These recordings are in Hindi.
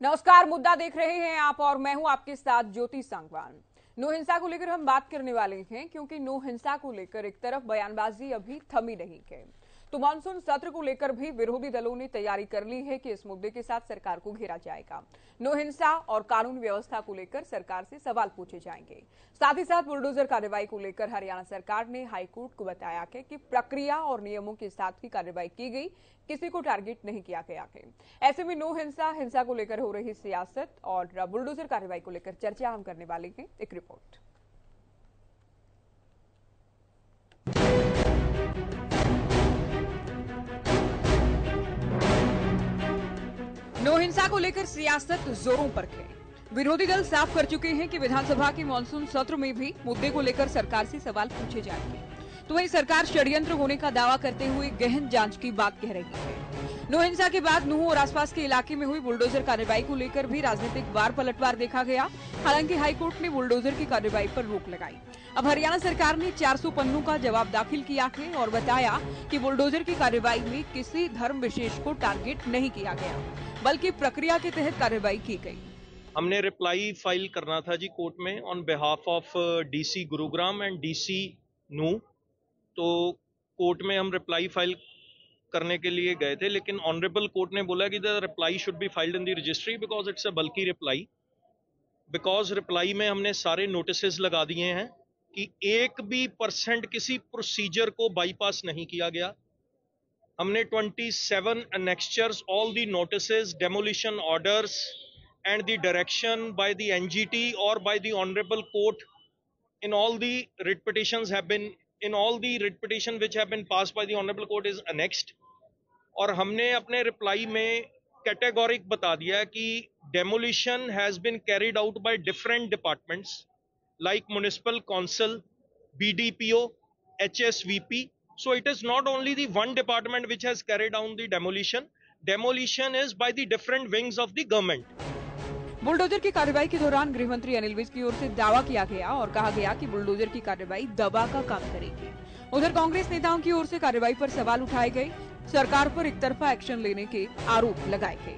नमस्कार, मुद्दा देख रहे हैं आप और मैं हूं आपके साथ ज्योति सांगवान। नो हिंसा को लेकर हम बात करने वाले हैं क्योंकि नो हिंसा को लेकर एक तरफ बयानबाजी अभी थमी नहीं है, तो मानसून सत्र को लेकर भी विरोधी दलों ने तैयारी कर ली है कि इस मुद्दे के साथ सरकार को घेरा जाएगा। नो हिंसा और कानून व्यवस्था को लेकर सरकार से सवाल पूछे जाएंगे। साथ ही साथ बुलडोजर कार्रवाई को लेकर हरियाणा सरकार ने हाईकोर्ट को बताया है कि प्रक्रिया और नियमों के साथ ही कार्रवाई की गई, किसी को टारगेट नहीं किया गया है। ऐसे में नो हिंसा, हिंसा को लेकर हो रही सियासत और बुलडोजर कार्रवाई को लेकर चर्चा हम करने वाले हैं। एक रिपोर्ट। नो हिंसा को लेकर सियासत जोरों पर है। विरोधी दल साफ कर चुके हैं कि विधानसभा के मानसून सत्र में भी मुद्दे को लेकर सरकार से सवाल पूछे जाएंगे, तो वहीं सरकार षड्यंत्र होने का दावा करते हुए गहन जांच की बात कह रही है। नो हिंसा के बाद नूह और आसपास के इलाके में हुई बुलडोजर कार्रवाई को लेकर भी राजनीतिक वार पलटवार देखा गया। हालांकि हाईकोर्ट ने बुलडोजर की कार्रवाई पर रोक लगाई। अब हरियाणा सरकार ने 400 पन्नों का जवाब दाखिल किया है और बताया कि बुलडोजर की कार्रवाई में किसी धर्म विशेष को टारगेट नहीं किया गया, बल्कि प्रक्रिया के तहत कार्रवाई की गई। हमने रिप्लाई फाइल करना था जी कोर्ट में on behalf of DC Gurugram and DC नू। तो कोर्ट में हम रिप्लाई फाइल करने के लिए गए थे, लेकिन ऑनरेबल कोर्ट ने बोला कि the reply should be filed in the registry because it's a बल्कि रिप्लाई। बिकॉज रिप्लाई में हमने सारे नोटिसेस लगा दिए हैं कि 1% किसी प्रोसीजर को बाईपास नहीं किया गया। हमने 27 annexures, all the notices, demolition orders and the direction by the NGT or by the honorable court in all the writ petitions which have been passed by the honorable court is annexed। और हमने अपने रिप्लाई में कैटेगोरिक बता दिया कि demolition has been carried out by different departments like municipal council, BDPO, HSVP। So it is not only the one department which has carried out the demolition. Demolition is by the different wings of the government। Bulldozer की कार्रवाई के दौरान गृह मंत्री अनिल विज की ओर से दावा किया गया और कहा गया कि बुलडोजर की कार्रवाई दबा का काम करेगी। उधर कांग्रेस नेताओं की ओर से कार्रवाई पर सवाल उठाए गए, सरकार पर एकतरफा एक्शन लेने के आरोप लगाए गए।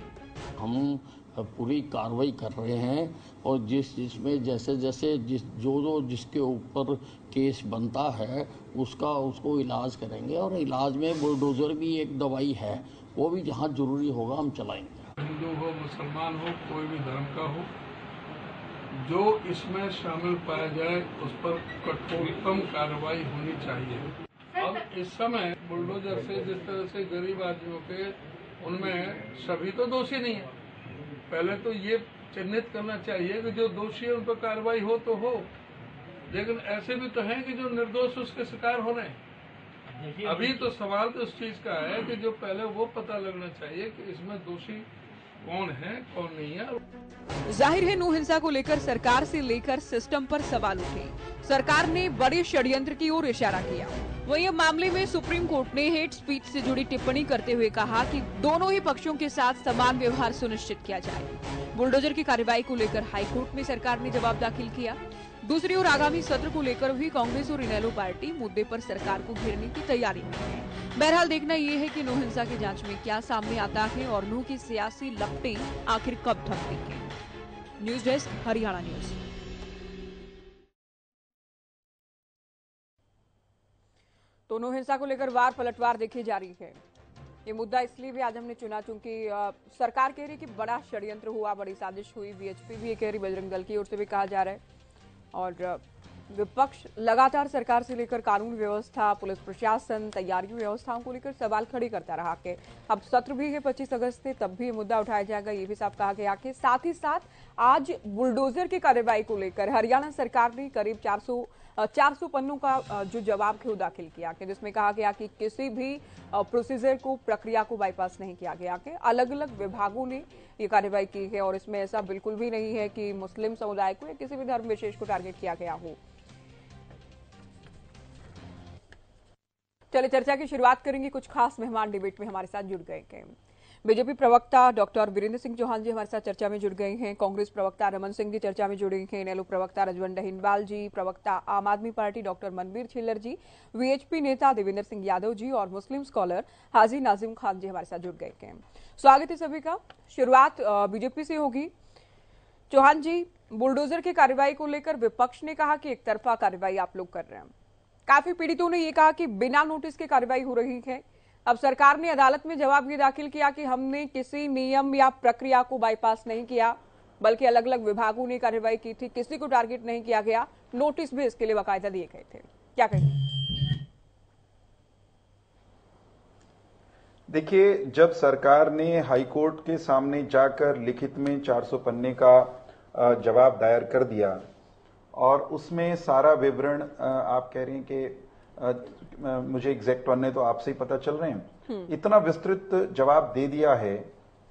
हम पूरी कार्रवाई कर रहे हैं और जिसमें जैसे जैसे जिसके ऊपर केस बनता है उसको इलाज करेंगे और इलाज में बुलडोजर भी एक दवाई है, वो भी जहाँ जरूरी होगा हम चलाएंगे। हिंदू हो, मुसलमान हो, कोई भी धर्म का हो, जो इसमें शामिल पाया जाए उस पर कठोरतम कार्रवाई होनी चाहिए। अब इस समय बुलडोजर से जिस तरह से गरीब आदमियों के, उनमें सभी तो दोषी नहीं है। पहले तो ये चिन्हित करना चाहिए कि जो दोषी है उन पर कार्रवाई हो तो हो, लेकिन ऐसे भी तो हैं कि जो निर्दोष उसके शिकार हो रहे हैं। अभी तो सवाल तो उस चीज का है कि जो पहले वो पता लगना चाहिए कि इसमें दोषी कौन है कौन नहीं है। जाहिर है नो हिंसा को लेकर सरकार से लेकर सिस्टम पर सवाल उठे। सरकार ने बड़े षड्यंत्र की ओर इशारा किया। वहीं अब मामले में सुप्रीम कोर्ट ने हेट स्पीच से जुड़ी टिप्पणी करते हुए कहा कि दोनों ही पक्षों के साथ समान व्यवहार सुनिश्चित किया जाए। बुलडोजर की कार्रवाई को लेकर हाईकोर्ट में सरकार ने जवाब दाखिल किया। दूसरी ओर आगामी सत्र को लेकर भी कांग्रेस और इनेलो पार्टी मुद्दे पर सरकार को घेरने की तैयारी में है। बहरहाल देखना यह है कि नो हिंसा की जांच में क्या सामने आता है और नूह की सियासी लपटें आखिर कब थमती हैं। News desk, Haryana news. तो नो हिंसा को लेकर वार पलटवार देखी जा रही है। ये मुद्दा इसलिए भी आज हमने चुना क्योंकि सरकार कह रही कि बड़ा षड्यंत्र हुआ, बड़ी साजिश हुई। वीएचपी भी ये कह रही, बजरंग दल की ओर से भी कहा जा रहा है और विपक्ष लगातार सरकार से लेकर कानून व्यवस्था, पुलिस प्रशासन, तैयारी व्यवस्थाओं को लेकर सवाल खड़े करता रहा कि अब सत्र भी है 25 अगस्त से, तब भी ये मुद्दा उठाया जाएगा। ये भी साफ कहा गया कि साथ ही साथ आज बुलडोजर की कार्रवाई को लेकर हरियाणा सरकार ने करीब 400 पन्नों का जो जवाब है वो दाखिल किया कि जिसमें कहा गया कि किसी भी प्रोसीजर को, प्रक्रिया को बाईपास नहीं किया गया कि अलग अलग विभागों ने ये कार्रवाई की है और इसमें ऐसा बिल्कुल भी नहीं है कि मुस्लिम समुदाय को या किसी भी धर्म विशेष को टारगेट किया गया हो। चलिए चर्चा की शुरुआत करेंगे। कुछ खास मेहमान डिबेट में हमारे साथ जुड़ गए हैं। बीजेपी प्रवक्ता डॉक्टर वीरेंद्र सिंह चौहान जी हमारे साथ चर्चा में जुड़ गए हैं। कांग्रेस प्रवक्ता रमन सिंह जी चर्चा में जुड़े हैं। इनेलो प्रवक्ता रजवंत हिंडवाल जी, प्रवक्ता आम आदमी पार्टी डॉक्टर मनवीर छिल्लर जी, वीएचपी नेता देवेंद्र सिंह यादव जी और मुस्लिम स्कॉलर हाजी नाजिम खान जी हमारे साथ जुड़ गए हैं। स्वागत है सभी का। शुरुआत बीजेपी से होगी। चौहान जी, बुलडोजर की कार्रवाई को लेकर विपक्ष ने कहा कि एक तरफा कार्रवाई आप लोग कर रहे हैं। काफी पीड़ितों ने यह कहा कि बिना नोटिस के कार्रवाई हो रही है। अब सरकार ने अदालत में जवाब ये दाखिल किया कि हमने किसी नियम या प्रक्रिया को बाईपास नहीं किया, बल्कि अलग अलग विभागों ने कार्रवाई की थी, किसी को टारगेट नहीं किया गया, नोटिस भी इसके लिए बाकायदा दिए गए थे। क्या कहेंगे? देखिए, जब सरकार ने हाईकोर्ट के सामने जाकर लिखित में 400 पन्ने का जवाब दायर कर दिया और उसमें सारा विवरण आप कह रही हैं कि मुझे एग्जैक्ट पन्ने तो आपसे ही पता चल रहे हैं, इतना विस्तृत जवाब दे दिया है,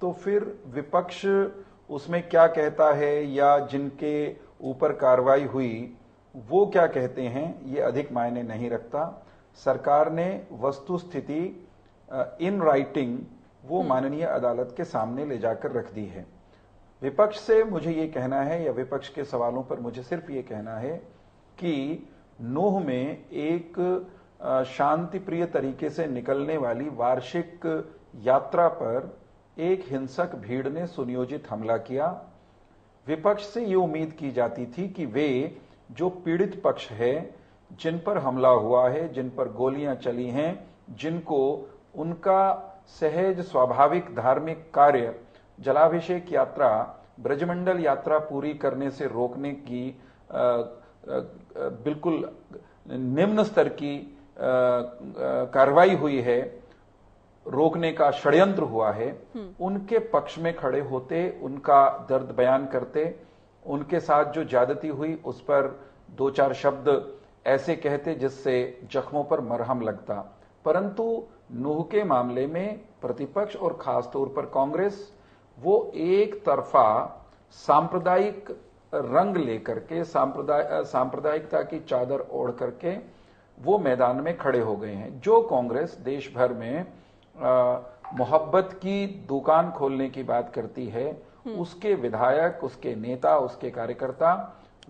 तो फिर विपक्ष उसमें क्या कहता है या जिनके ऊपर कार्रवाई हुई वो क्या कहते हैं, ये अधिक मायने नहीं रखता। सरकार ने वस्तु स्थिति इन राइटिंग वो माननीय अदालत के सामने ले जाकर रख दी है। विपक्ष से मुझे ये कहना है या विपक्ष के सवालों पर मुझे सिर्फ ये कहना है कि नूह में एक शांति प्रिय तरीके से निकलने वाली वार्षिक यात्रा पर एक हिंसक भीड़ ने सुनियोजित हमला किया। विपक्ष से ये उम्मीद की जाती थी कि वे जो पीड़ित पक्ष है, जिन पर हमला हुआ है, जिन पर गोलियां चली हैं, जिनको उनका सहज स्वाभाविक धार्मिक कार्य जलाभिषेक यात्रा, ब्रजमंडल यात्रा पूरी करने से रोकने की बिल्कुल निम्न स्तर की कार्रवाई हुई है, रोकने का षड्यंत्र हुआ है, उनके पक्ष में खड़े होते, उनका दर्द बयान करते, उनके साथ जो ज्यादती हुई उस पर दो चार शब्द ऐसे कहते जिससे जख्मों पर मरहम लगता। परंतु नूह के मामले में प्रतिपक्ष और खासतौर पर कांग्रेस वो एक तरफा सांप्रदायिक रंग लेकर के, सांप्रदायिकता की चादर ओढ़ करके वो मैदान में खड़े हो गए हैं। जो कांग्रेस देश भर में मोहब्बत की दुकान खोलने की बात करती है, उसके विधायक, उसके नेता, उसके कार्यकर्ता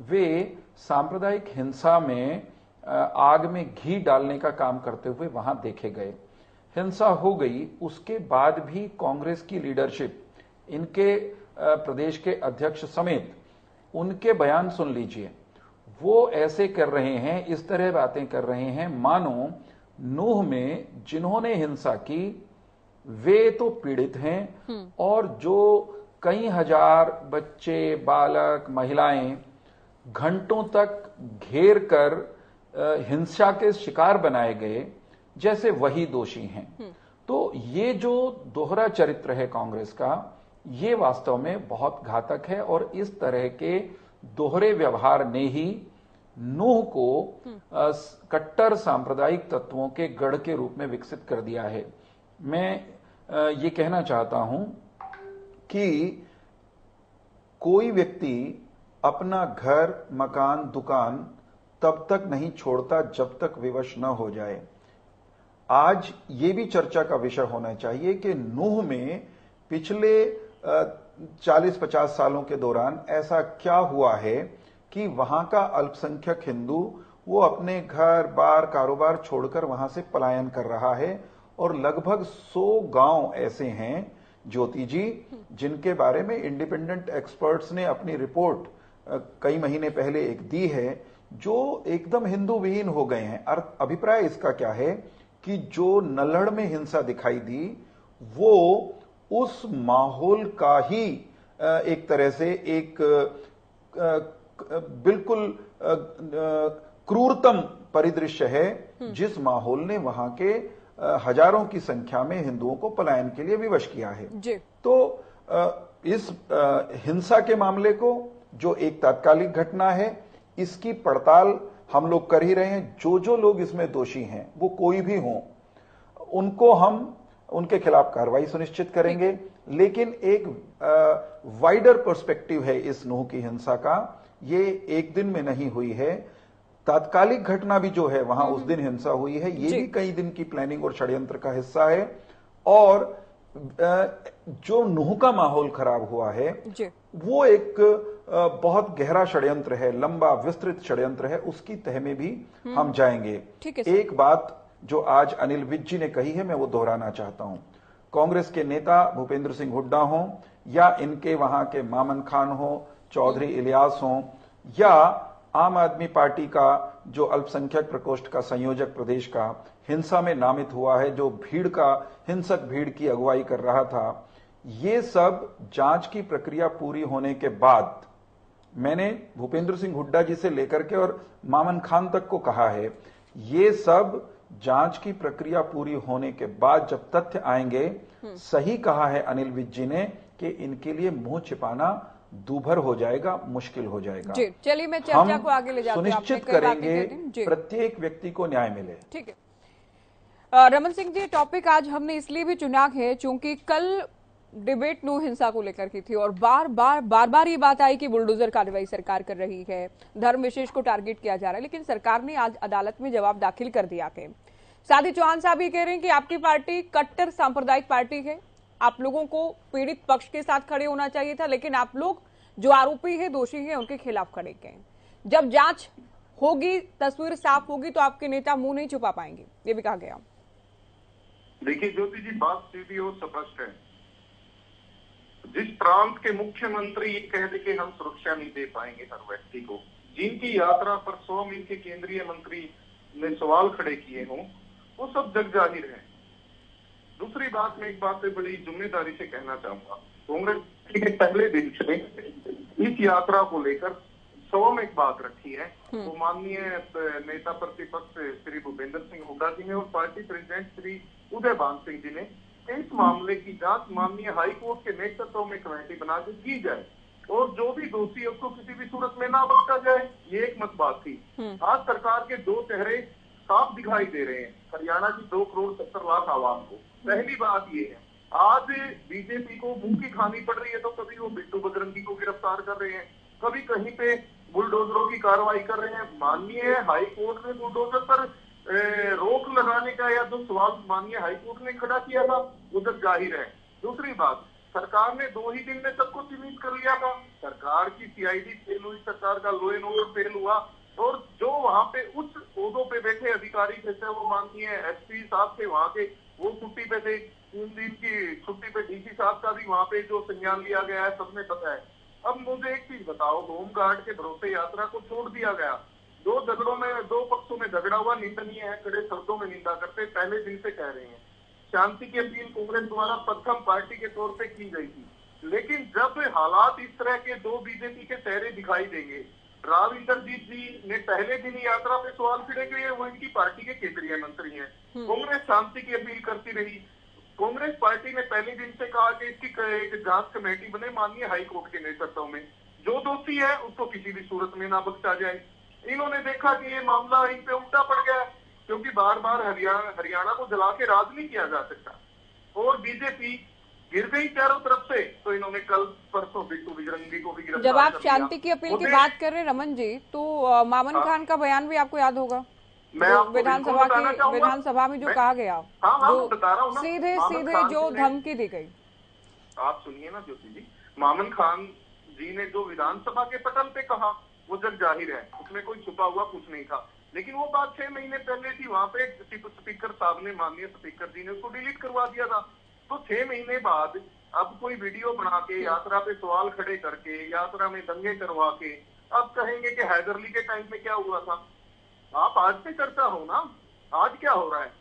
वे सांप्रदायिक हिंसा में आग में घी डालने का काम करते हुए वहां देखे गए। हिंसा हो गई, उसके बाद भी कांग्रेस की लीडरशिप, इनके प्रदेश के अध्यक्ष समेत उनके बयान सुन लीजिए, वो ऐसे कर रहे हैं, इस तरह बातें कर रहे हैं मानो नूह में जिन्होंने हिंसा की वे तो पीड़ित हैं और जो कई हजार बच्चे, बालक, महिलाएं घंटों तक घेर कर हिंसा के शिकार बनाए गए, जैसे वही दोषी हैं। तो ये जो दोहरा चरित्र है कांग्रेस का, ये वास्तव में बहुत घातक है और इस तरह के दोहरे व्यवहार ने ही नूह को कट्टर सांप्रदायिक तत्वों के गढ़ के रूप में विकसित कर दिया है। मैं ये कहना चाहता हूं कि कोई व्यक्ति अपना घर, मकान, दुकान तब तक नहीं छोड़ता जब तक विवश न हो जाए। आज ये भी चर्चा का विषय होना चाहिए कि नूह में पिछले 40-50 सालों के दौरान ऐसा क्या हुआ है कि वहां का अल्पसंख्यक हिंदू वो अपने घर बार, कारोबार छोड़कर वहां से पलायन कर रहा है और लगभग 100 गांव ऐसे हैं ज्योति जी, जिनके बारे में इंडिपेंडेंट एक्सपर्ट्स ने अपनी रिपोर्ट कई महीने पहले एक दी है, जो एकदम हिंदू विहीन हो गए हैं। अभिप्राय इसका क्या है कि जो नल्हड़ में हिंसा दिखाई दी वो उस माहौल का ही एक तरह से एक बिल्कुल क्रूरतम परिदृश्य है, जिस माहौल ने वहां के हजारों की संख्या में हिंदुओं को पलायन के लिए विवश किया है जी। तो इस हिंसा के मामले को, जो एक तात्कालिक घटना है, इसकी पड़ताल हम लोग कर ही रहे हैं। जो जो लोग इसमें दोषी हैं, वो कोई भी हों, उनको हम उनके खिलाफ कार्रवाई सुनिश्चित करेंगे। लेकिन एक वाइडर पर्सपेक्टिव है इस नूह की हिंसा का, ये एक दिन में नहीं हुई है। तात्कालिक घटना भी जो है वहां उस दिन हिंसा हुई है, ये भी कई दिन की प्लानिंग और षड्यंत्र का हिस्सा है। और जो नूह का माहौल खराब हुआ है जी। वो एक बहुत गहरा षड्यंत्र है, लंबा विस्तृत षड्यंत्र है, उसकी तह में भी हम जाएंगे। ठीक है सर। एक बात जो आज अनिल विज जी ने कही है मैं वो दोहराना चाहता हूं। कांग्रेस के नेता भूपेंद्र सिंह हुड्डा हों या इनके वहां के मामन खान हो, चौधरी इलियास हों या आम आदमी पार्टी का जो अल्पसंख्यक प्रकोष्ठ का संयोजक प्रदेश का हिंसा में नामित हुआ है, जो भीड़ का हिंसक भीड़ की अगुवाई कर रहा था, ये सब जांच की प्रक्रिया पूरी होने के बाद, मैंने भूपेंद्र सिंह हुड्डा जी से लेकर के और मामन खान तक को कहा है, ये सब जांच की प्रक्रिया पूरी होने के बाद जब तथ्य आएंगे, सही कहा है अनिल विज जी ने कि इनके लिए मुंह छिपाना दूभर हो जाएगा, मुश्किल हो जाएगा। जी, चलिए मैं चर्चा को आगे ले जाती हूं। सुनिश्चित करेंगे प्रत्येक व्यक्ति को न्याय मिले। ठीक है रमन सिंह जी, टॉपिक आज हमने इसलिए भी चुना है क्योंकि कल डिबेट नो हिंसा को लेकर की थी और बार बार ये बात आई कि बुलडोजर कार्रवाई सरकार कर रही है, धर्म विशेष को टारगेट किया जा रहा है, लेकिन सरकार ने आज अदालत में जवाब दाखिल कर दिया है। सादी चौहान साहब ये कह रहे हैं कि आपकी पार्टी कट्टर सांप्रदायिक पार्टी है, आप लोगों को पीड़ित पक्ष के साथ खड़े होना चाहिए था, लेकिन आप लोग जो आरोपी है, दोषी है, उनके खिलाफ खड़े गए। जब जांच होगी, तस्वीर साफ होगी तो आपके नेता मुंह नहीं छुपा पाएंगे, ये भी कहा गया। देखिए ज्योति जी, बात सीधी और स्पष्ट है। जिस प्रांत के मुख्यमंत्री ये कह दे कि हम सुरक्षा नहीं दे पाएंगे हर व्यक्ति को, जिनकी यात्रा पर 100 मील के केंद्रीय मंत्री ने सवाल खड़े किए हों, वो सब जग जाहिर है। दूसरी बात, मैं एक बात पे बड़ी जिम्मेदारी से कहना चाहूंगा, कांग्रेस के पहले दिन से इस यात्रा को लेकर 100 में एक बात रखी है, वो माननीय नेता प्रतिपक्ष श्री भूपेंद्र सिंह हुड्डा जी ने और पार्टी प्रेसिडेंट श्री उदय भान सिंह जी ने इस मामले की जांच माननीय हाई कोर्ट के नेतृत्व में कमेटी बना के की जाए और जो भी दोषी है उसको किसी भी सूरत में ना बख्शा जाए, ये एक मत बात थी। आज सरकार के दो चेहरे साफ दिखाई दे रहे हैं हरियाणा की 2 करोड़ 70 लाख आवाम को। पहली बात ये है, आज बीजेपी को मुंह की खानी पड़ रही है, तो कभी वो बिट्टू बजरंगी को गिरफ्तार कर रहे हैं, कभी कहीं पे बुलडोजरों की कार्रवाई कर रहे हैं। माननीय हाई कोर्ट ने बुलडोजर पर रोक लगाने का या जो सवाल माननीय हाई कोर्ट ने खड़ा किया था वो जग जाहिर है। दूसरी बात, सरकार ने 2 ही दिन में सबको सीमित कर लिया था। सरकार की सीआईडी फेल हुई, सरकार का लॉ एंड ऑर्डर फेल हुआ और जो वहां पे उच्च पदों पे बैठे अधिकारी जैसे वो माननीय एसपी साहब थे, वहां के वो छुट्टी पे थे, 3 दिन की छुट्टी पे डीसी साहब का भी वहां पे जो संज्ञान लिया गया है सबने पता है। अब मुझे एक चीज बताओ, होमगार्ड के भरोसे यात्रा को छोड़ दिया गया, 2 झगड़ों में 2 पक्षों में झगड़ा हुआ, निंदनीय है, कड़े शब्दों में निंदा करते पहले दिन से कह रहे हैं। शांति की अपील कांग्रेस द्वारा प्रथम पार्टी के तौर पे की गई थी, लेकिन जब हालात इस तरह के 2 बीजेपी के चेहरे दिखाई देंगे, राव इंद्रजीत जी ने पहले दिन ही यात्रा पे सवाल खड़े किए, वो इनकी पार्टी के केंद्रीय मंत्री हैं। कांग्रेस शांति की अपील करती रही। कांग्रेस पार्टी ने पहले दिन से कहा कि इसकी एक जांच कमेटी बने माननीय हाई कोर्ट के नेतृत्व में, जो दोषी है उसको किसी भी सूरत में ना बख्शा जाए। इन्होंने देखा कि ये मामला इन पे उल्टा पड़ गया, क्योंकि बार बार हरियाणा को जला के राज नहीं किया जा सकता और बीजेपी गिर गई चारों तरफ से, तो इन्होंने कल परसों बिट्टू बजरंगी को भी गिरफ्तार जब आप कर लिया। शांति की अपील की बात कर रहे हैं रमन जी, तो मामन खान का बयान भी आपको याद होगा, विधानसभा में जो कहा गया, सीधे जो धमकी दी गई। आप सुनिए ना ज्योति जी, मामन खान जी ने जो विधानसभा के पटल पे कहा वो जग जाहिर है, उसमें कोई छुपा हुआ कुछ नहीं था। लेकिन वो बात 6 महीने पहले थी, वहां पे स्पीकर साहब ने, माननीय स्पीकर जी ने उसको डिलीट करवा दिया था। तो 6 महीने बाद अब कोई वीडियो बना के यात्रा पे सवाल खड़े करके, यात्रा में दंगे करवा के अब कहेंगे कि हैदरली के टाइम में क्या हुआ था। आप आज पे चर्चा हो ना, आज क्या हो रहा है।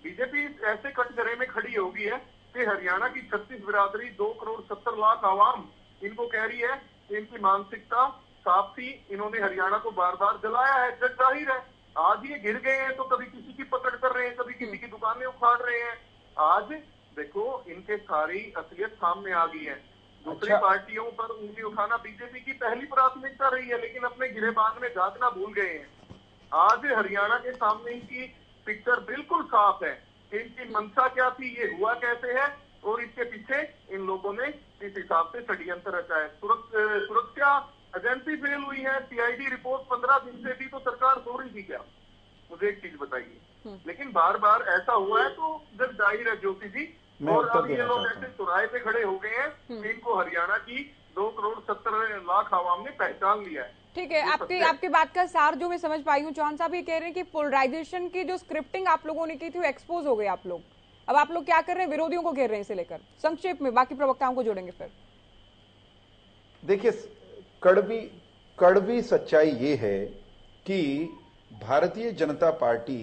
बीजेपी ऐसे कटघरे में खड़ी होगी है कि हरियाणा की 36 बिरादरी, 2 करोड़ 70 लाख आवाम इनको कह रही है कि इनकी मानसिकता साफ थी, इन्होंने हरियाणा को बार बार जलाया है, जग जाहिर है। आज ये गिर गए हैं तो कभी किसी की पकड़ कर रहे हैं, कभी किसी की दुकानें उखाड़ रहे हैं। आज देखो इनके सारी असलियत सामने आ गई है। दूसरी पार्टियों पर उंगली उठाना बीजेपी की पहली प्राथमिकता रही है, लेकिन अपने गिरेबान में झांकना भूल गए हैं। आज हरियाणा के सामने इनकी पिक्चर बिल्कुल साफ है कि इनकी मंशा क्या थी, ये हुआ कैसे है और इसके पीछे इन लोगों ने इस हिसाब से षड्यंत्र रचा है। सुरक्षा एजेंसी फेल हुई है, सीआईडी रिपोर्ट 15 दिन से थी, तो सरकार सो रही थी क्या? मुझे एक चीज बताइए। लेकिन बार बार ऐसा हुआ है तो जब जाहिर है ज्योति जी मैं और उत्तर अब ये देना लोग चाहता ऐसे हूँ। चौराहे पे खड़े हो गए हैं कि इनको हरियाणा की 2,70,00,000 आवाम ने पहचान लिया है। ठीक है, आपकी बात का सार जो मैं समझ पाई हूँ, चौहान साहब ये कह रहे हैं कि पोलराइजेशन की जो स्क्रिप्टिंग आप लोगों ने की थी वो एक्सपोज हो गए आप लोग। अब आप लोग क्या कर रहे हैं, विरोधियों को घेर रहे हैं इसे लेकर। संक्षेप में बाकी प्रवक्ताओं को जोड़ेंगे फिर। देखिए, कड़वी सच्चाई ये है कि भारतीय जनता पार्टी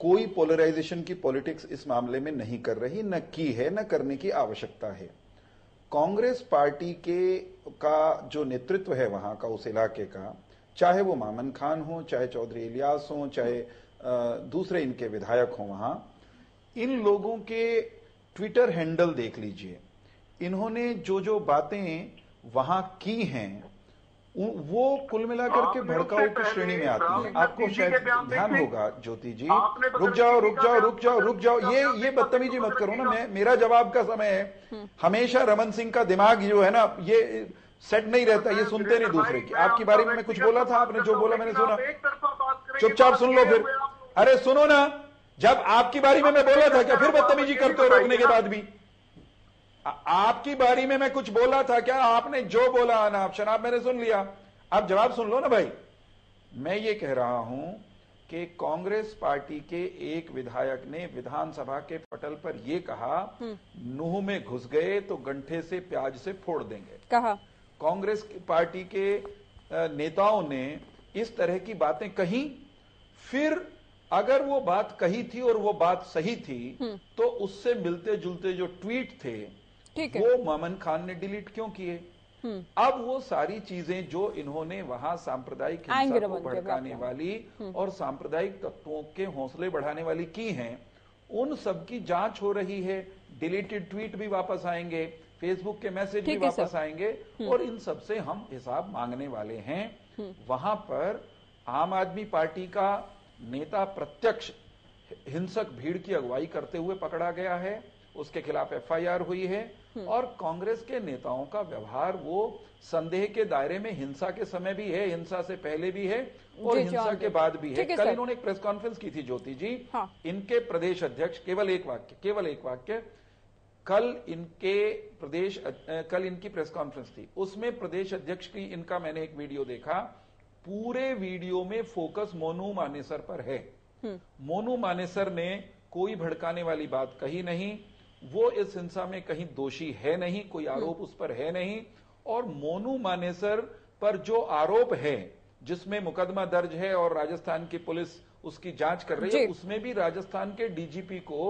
कोई पोलराइजेशन की पॉलिटिक्स इस मामले में नहीं कर रही, न की है, न करने की आवश्यकता है। कांग्रेस पार्टी का जो नेतृत्व है वहां का, उस इलाके का, चाहे वो मामन खान हो, चाहे चौधरी इलियास हो, चाहे दूसरे इनके विधायक हो, वहां इन लोगों के ट्विटर हैंडल देख लीजिए। इन्होंने जो बातें वहां की हैं वो कुल मिलाकर के भड़काऊ की श्रेणी में आती है। आपको शायद ध्यान होगा ज्योति जी, रुक जाओ, ये बदतमीजी मत करो ना। मेरा जवाब का समय है। हमेशा रमन सिंह का दिमाग जो है ना, ये सेट नहीं रहता, ये सुनते नहीं दूसरे की। आपकी बारी में मैं कुछ बोला था, आपने जो बोला मैंने सुना, चुपचाप सुन लो फिर। अरे सुनो ना, जब आपकी बारी में मैं बोला था क्या फिर बदतमीजी करते हो रोकने के बाद भी? आपकी बारी में मैं कुछ बोला था क्या? आपने जो बोला अनाप शनाप मैंने सुन लिया। आप जवाब सुन लो ना भाई। मैं ये कह रहा हूं कि कांग्रेस पार्टी के एक विधायक ने विधानसभा के पटल पर यह कहा, नूह में घुस गए तो गंठे से प्याज से फोड़ देंगे। कहा कांग्रेस पार्टी के नेताओं ने इस तरह की बातें कही। फिर अगर वो बात कही थी और वो बात सही थी तो उससे मिलते जुलते जो ट्वीट थे वो मामन खान ने डिलीट क्यों किए? अब वो सारी चीजें जो इन्होंने वहां सांप्रदायिक हिंसा को भड़काने वाली और सांप्रदायिक तत्वों के हौसले बढ़ाने वाली की हैं, उन सब की जांच हो रही है। डिलीटेड ट्वीट भी वापस आएंगे, फेसबुक के मैसेज भी वापस आएंगे और इन सब से हम हिसाब मांगने वाले हैं। वहां पर आम आदमी पार्टी का नेता प्रत्यक्ष हिंसक भीड़ की अगुवाई करते हुए पकड़ा गया है, उसके खिलाफ एफआईआर हुई है। और कांग्रेस के नेताओं का व्यवहार वो संदेह के दायरे में हिंसा के समय भी है, हिंसा से पहले भी है और हिंसा के बाद भी है। कल इन्होंने एक प्रेस कॉन्फ्रेंस की थी ज्योति जी। इनके प्रदेश अध्यक्ष, केवल एक वाक्य, कल इनकी प्रेस कॉन्फ्रेंस थी, उसमें प्रदेश अध्यक्ष की इनका मैंने एक वीडियो देखा। पूरे वीडियो में फोकस मोनू मानेसर पर है। मोनू मानेसर ने कोई भड़काने वाली बात कही नहीं, वो इस हिंसा में कहीं दोषी है नहीं, कोई आरोप उस पर है नहीं। और मोनू मानेसर पर जो आरोप है, जिसमें मुकदमा दर्ज है और राजस्थान की पुलिस उसकी जांच कर रही है, उसमें भी राजस्थान के डीजीपी को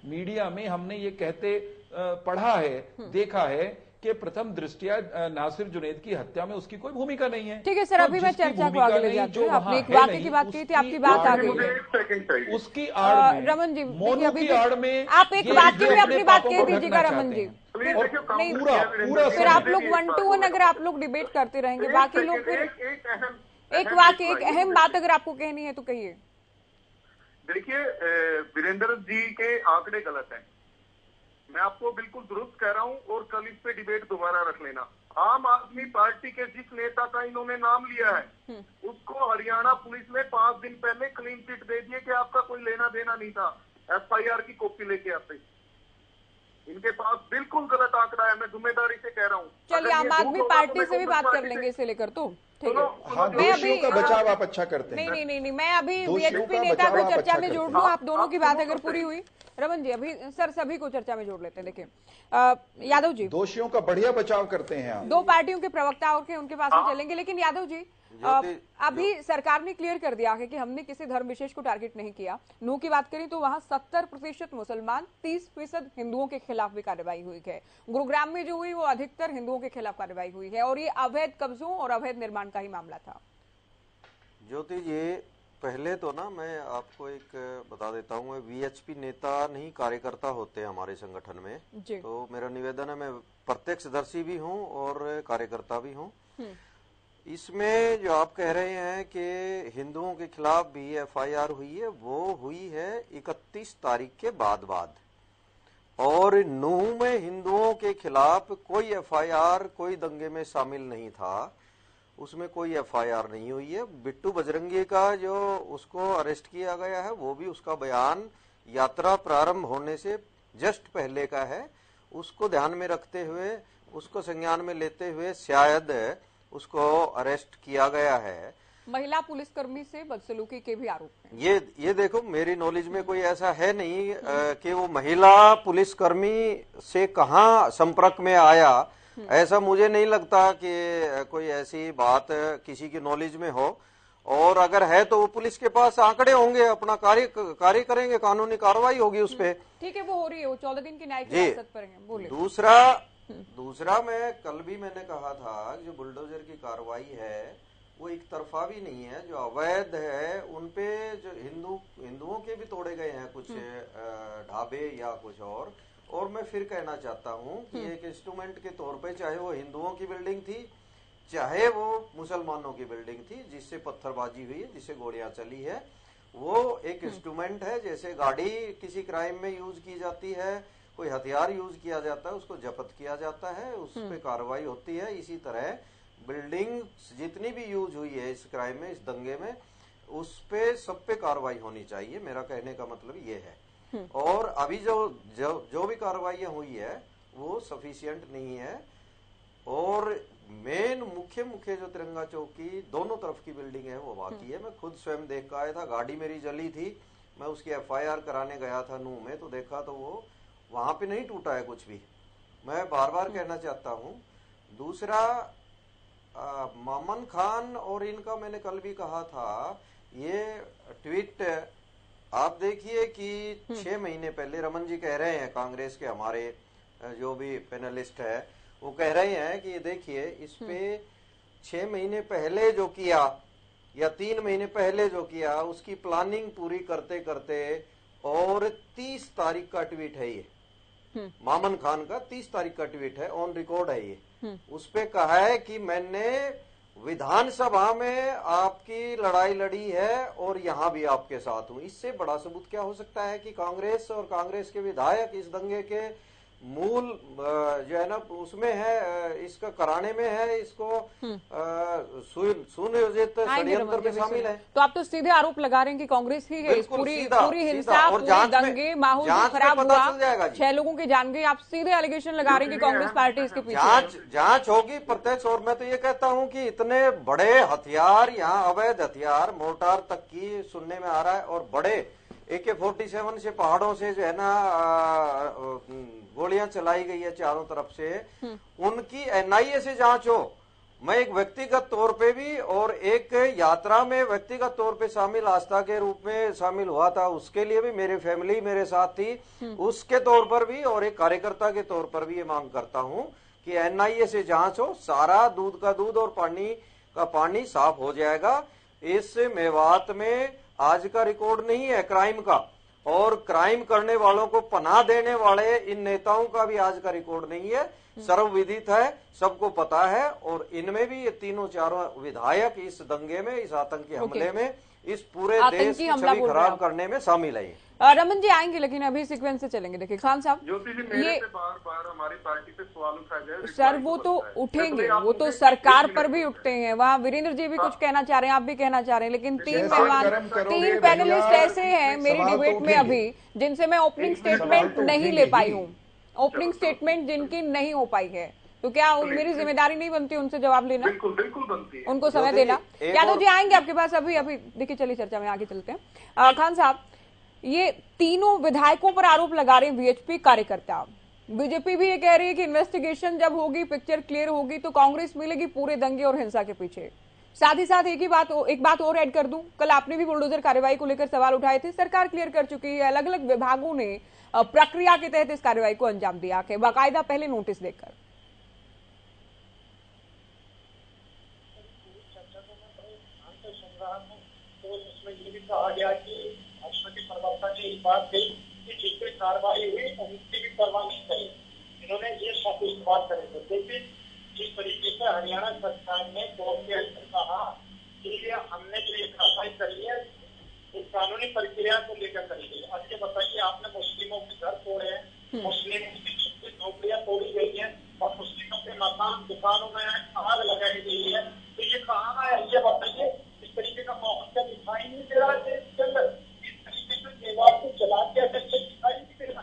मीडिया में हमने ये कहते पढ़ा है, देखा है कि प्रथम दृष्टिया नासिर जुनैद की हत्या में उसकी कोई भूमिका नहीं है। ठीक है सर, अभी मैं चर्चा को आगे ले जाती हूँ। आपने एक वाक्य की बात की थी, आपकी बात आ गई है उसकी आड़ में, रमन जी, मोनू की आड़ में आप एक वाक्य में अपनी बात कह दीजिएगा रमन जी। नहीं, पूरा फिर आप लोग 1 to 1 अगर आप लोग डिबेट करते रहेंगे, बाकी लोग फिर एक वाक्य, एक अहम बात अगर आपको कहनी है तो कहिए। देखिए, वीरेंद्र जी के आंकड़े गलत हैं, मैं आपको बिल्कुल दुरुस्त कह रहा हूं, और कल इस पे डिबेट दोबारा रख लेना। आम आदमी पार्टी के जिस नेता का इन्होंने नाम लिया है उसको हरियाणा पुलिस ने 5 दिन पहले क्लीन चिट दे दिए कि आपका कोई लेना देना नहीं था। एफआईआर की कॉपी लेके आते, इनके पास बिल्कुल गलत आंकड़ा है, मैं जिम्मेदारी से कह रहा हूँ। चलिए, आम आदमी पार्टी से भी बात कर लेंगे इसे लेकर। तो ठीक है, दोषियों का बचाव आप अच्छा करते हैं। नहीं, मैं अभी बीएचपी नेता को चर्चा में जोड़ लूं। आप दोनों की बात अगर पूरी हुई, रमन जी अभी सर सभी को चर्चा में जोड़ लेते हैं। देखिए यादव जी, दोषियों का बढ़िया बचाव करते हैं आप। 2 पार्टियों के प्रवक्ता और के उनके पास में चलेंगे, लेकिन यादव जी अभी सरकार ने क्लियर कर दिया है कि हमने किसी धर्म विशेष को टारगेट नहीं किया। नूह की बात करें तो वहां 70% मुसलमान, 30% हिंदुओं के खिलाफ भी कार्रवाई हुई है। गुरुग्राम में जो हुई वो अधिकतर हिंदुओं के खिलाफ कार्रवाई हुई है और ये अवैध कब्जों और अवैध निर्माण का ही मामला था। ज्योति जी, पहले तो ना मैं आपको एक बता देता हूँ, वीएचपी नेता नहीं कार्यकर्ता होते हैं हमारे संगठन में। तो मेरा निवेदन है, मैं प्रत्यक्षदर्शी भी हूँ और कार्यकर्ता भी हूँ। इसमें जो आप कह रहे हैं कि हिंदुओं के खिलाफ भी एफआईआर हुई है, वो हुई है 31 तारीख के बाद और नूह में हिंदुओं के खिलाफ कोई एफआईआर, कोई दंगे में शामिल नहीं था, उसमें कोई एफआईआर नहीं हुई है। बिट्टू बजरंगी का जो उसको अरेस्ट किया गया है, वो भी उसका बयान यात्रा प्रारंभ होने से जस्ट पहले का है, उसको ध्यान में रखते हुए, उसको संज्ञान में लेते हुए शायद उसको अरेस्ट किया गया है। महिला पुलिसकर्मी से बदसलूकी के भी आरोप हैं। ये देखो, मेरी नॉलेज में कोई ऐसा है नहीं कि वो महिला पुलिसकर्मी से कहाँ संपर्क में आया, ऐसा मुझे नहीं लगता कि कोई ऐसी बात किसी की नॉलेज में हो। और अगर है तो वो पुलिस के पास आंकड़े होंगे, अपना कार्य करेंगे, कानूनी कार्रवाई होगी उस पे। ठीक है, वो हो रही है, वो 14 दिन की न्यायिक हिरासत पर है। बोले दूसरा मैं कल भी मैंने कहा था, जो बुलडोजर की कार्रवाई है वो एक तरफा भी नहीं है। जो अवैध है उनपे जो हिंदुओं के भी तोड़े गए हैं कुछ ढाबे या कुछ और मैं फिर कहना चाहता हूँ कि एक इंस्ट्रूमेंट के तौर पे, चाहे वो हिंदुओं की बिल्डिंग थी चाहे वो मुसलमानों की बिल्डिंग थी जिससे पत्थरबाजी हुई है, जिससे गोलियां चली है, वो एक इंस्ट्रूमेंट है। जैसे गाड़ी किसी क्राइम में यूज की जाती है, कोई हथियार यूज किया जाता है, उसको जब्त किया जाता है, उस पे कार्रवाई होती है। इसी तरह बिल्डिंग जितनी भी यूज हुई है इस क्राइम में, इस दंगे में, उस पे सब पे कार्रवाई होनी चाहिए। मेरा कहने का मतलब ये है। और अभी जो भी कार्रवाइयां हुई है वो सफिशिएंट नहीं है। और मेन मुख्य जो तिरंगा चौकी दोनों तरफ की बिल्डिंग है वो बाकी है। मैं खुद स्वयं देख कर आया था, गाड़ी मेरी जली थी, मैं उसकी FIR कराने गया था नूह में, तो देखा तो वो वहां पे नहीं टूटा है कुछ भी। मैं बार बार कहना चाहता हूँ। दूसरा, मामन खान और इनका मैंने कल भी कहा था, ये ट्वीट आप देखिए कि 6 महीने पहले रमन जी कह रहे हैं, कांग्रेस के हमारे जो भी पैनलिस्ट है वो कह रहे हैं कि देखिए इस पे 6 महीने पहले जो किया या 3 महीने पहले जो किया उसकी प्लानिंग पूरी करते करते, और 30 तारीख का ट्वीट है ये, मामन खान का 30 तारीख का ट्वीट है, ऑन रिकॉर्ड है ये। उस पे कहा है कि मैंने विधानसभा में आपकी लड़ाई लड़ी है और यहां भी आपके साथ हूं। इससे बड़ा सबूत क्या हो सकता है कि कांग्रेस और कांग्रेस के विधायक इस दंगे के मूल जो है ना उसमें है, इसका कराने में है, इसको सुनियोजित षड्यंत्र में शामिल है। तो आप तो सीधे आरोप लगा रहे हैं कि कांग्रेस ही है, पूरी हिंसा, पूरी दंगे, माहौल खराब हुआ, 6 लोगों की जान गई, आप सीधे एलिगेशन लगा रहे हैं कि कांग्रेस पार्टी इसके पीछे। जांच होगी प्रत्यक्ष। और मैं तो ये कहता हूँ कि इतने बड़े हथियार, यहाँ अवैध हथियार, मोर्टार तक की सुनने में आ रहा है, और बड़े AK-47 से पहाड़ों से जो है ना गोलियां चलाई गई है चारों तरफ से, उनकी NIA से जांच हो। मैं एक व्यक्तिगत तौर पे भी और एक यात्रा में व्यक्तिगत तौर पे शामिल, आस्था के रूप में शामिल हुआ था, उसके लिए भी मेरी फैमिली मेरे साथ थी, उसके तौर पर भी, और एक कार्यकर्ता के तौर पर भी ये मांग करता हूं कि NIA से जांच हो, सारा दूध का दूध और पानी का पानी साफ हो जाएगा। इस मेवात में आज का रिकॉर्ड नहीं है क्राइम का, और क्राइम करने वालों को पनाह देने वाले इन नेताओं का भी आज का रिकॉर्ड नहीं है, सर्वविदित है, सबको पता है। और इनमें भी ये तीनों चारों विधायक इस दंगे में, इस आतंकी हमले में, इस पूरे देश की छवि खराब करने में शामिल है। रमन जी आएंगे, लेकिन अभी सीक्वेंस से चलेंगे। देखिए खान साहब, ये बार हमारी पार्टी पे सवाल उठाया जाए सर, वो तो उठेंगे, वो तो सरकार पर भी उठते हैं। वहाँ वीरेंद्र जी भी कुछ कहना चाह रहे हैं, आप भी कहना चाह रहे हैं, लेकिन 3 पैनलिस्ट ऐसे हैं मेरी डिबेट में अभी जिनसे मैं ओपनिंग स्टेटमेंट नहीं ले पाई हूँ, ओपनिंग स्टेटमेंट जिनकी नहीं हो पाई है, तो क्या मेरी जिम्मेदारी नहीं बनती उनसे जवाब लेना? बिल्कुल बनती है, उनको समय देना। यादव जी आएंगे आपके पास अभी देखिए, चलिए चर्चा में आगे चलते हैं। खान साहब, ये तीनों विधायकों पर आरोप लगा रहे हैं VHP कार्यकर्ता। बीजेपी भी ये कह रही है कि इन्वेस्टिगेशन जब होगी, पिक्चर क्लियर होगी, तो कांग्रेस मिलेगी पूरे दंगे और हिंसा के पीछे। साथ ही साथ एक बात और ऐड कर दूं, कल आपने भी बुलडोजर कार्रवाई को लेकर सवाल उठाए थे, सरकार क्लियर कर चुकी है, अलग अलग विभागों ने प्रक्रिया के तहत इस कार्रवाई को अंजाम दिया है, बाकायदा पहले नोटिस देकर। कहा गया कि राष्ट्रपति प्रवक्ता ने इस बात कही कि जिस पे कार्रवाई हुई उनकी भी परवाह नहीं करी, इन्होंने ये शब्द इस्तेमाल करे थे। लेकिन जिस तरीके से हरियाणा सरकार ने कोर्ट के अंदर कहा कि हमने जो ये कार्रवाई करी है इस कानूनी प्रक्रिया को लेकर करी गई। अब ये बताइए, आपने मुस्लिमों के घर तोड़े हैं, मुस्लिमों की झोपड़ियां तोड़ी गई है और मुस्लिमों के मकान दुकानों में आग लगाई गई है, तो ये कहाँ है? ये बताइए, इस तरीके का माहौल क्या दिखाई नहीं दे रहा है? इस तरीके से विवाद को चला के दिखाई नहीं दे रहा।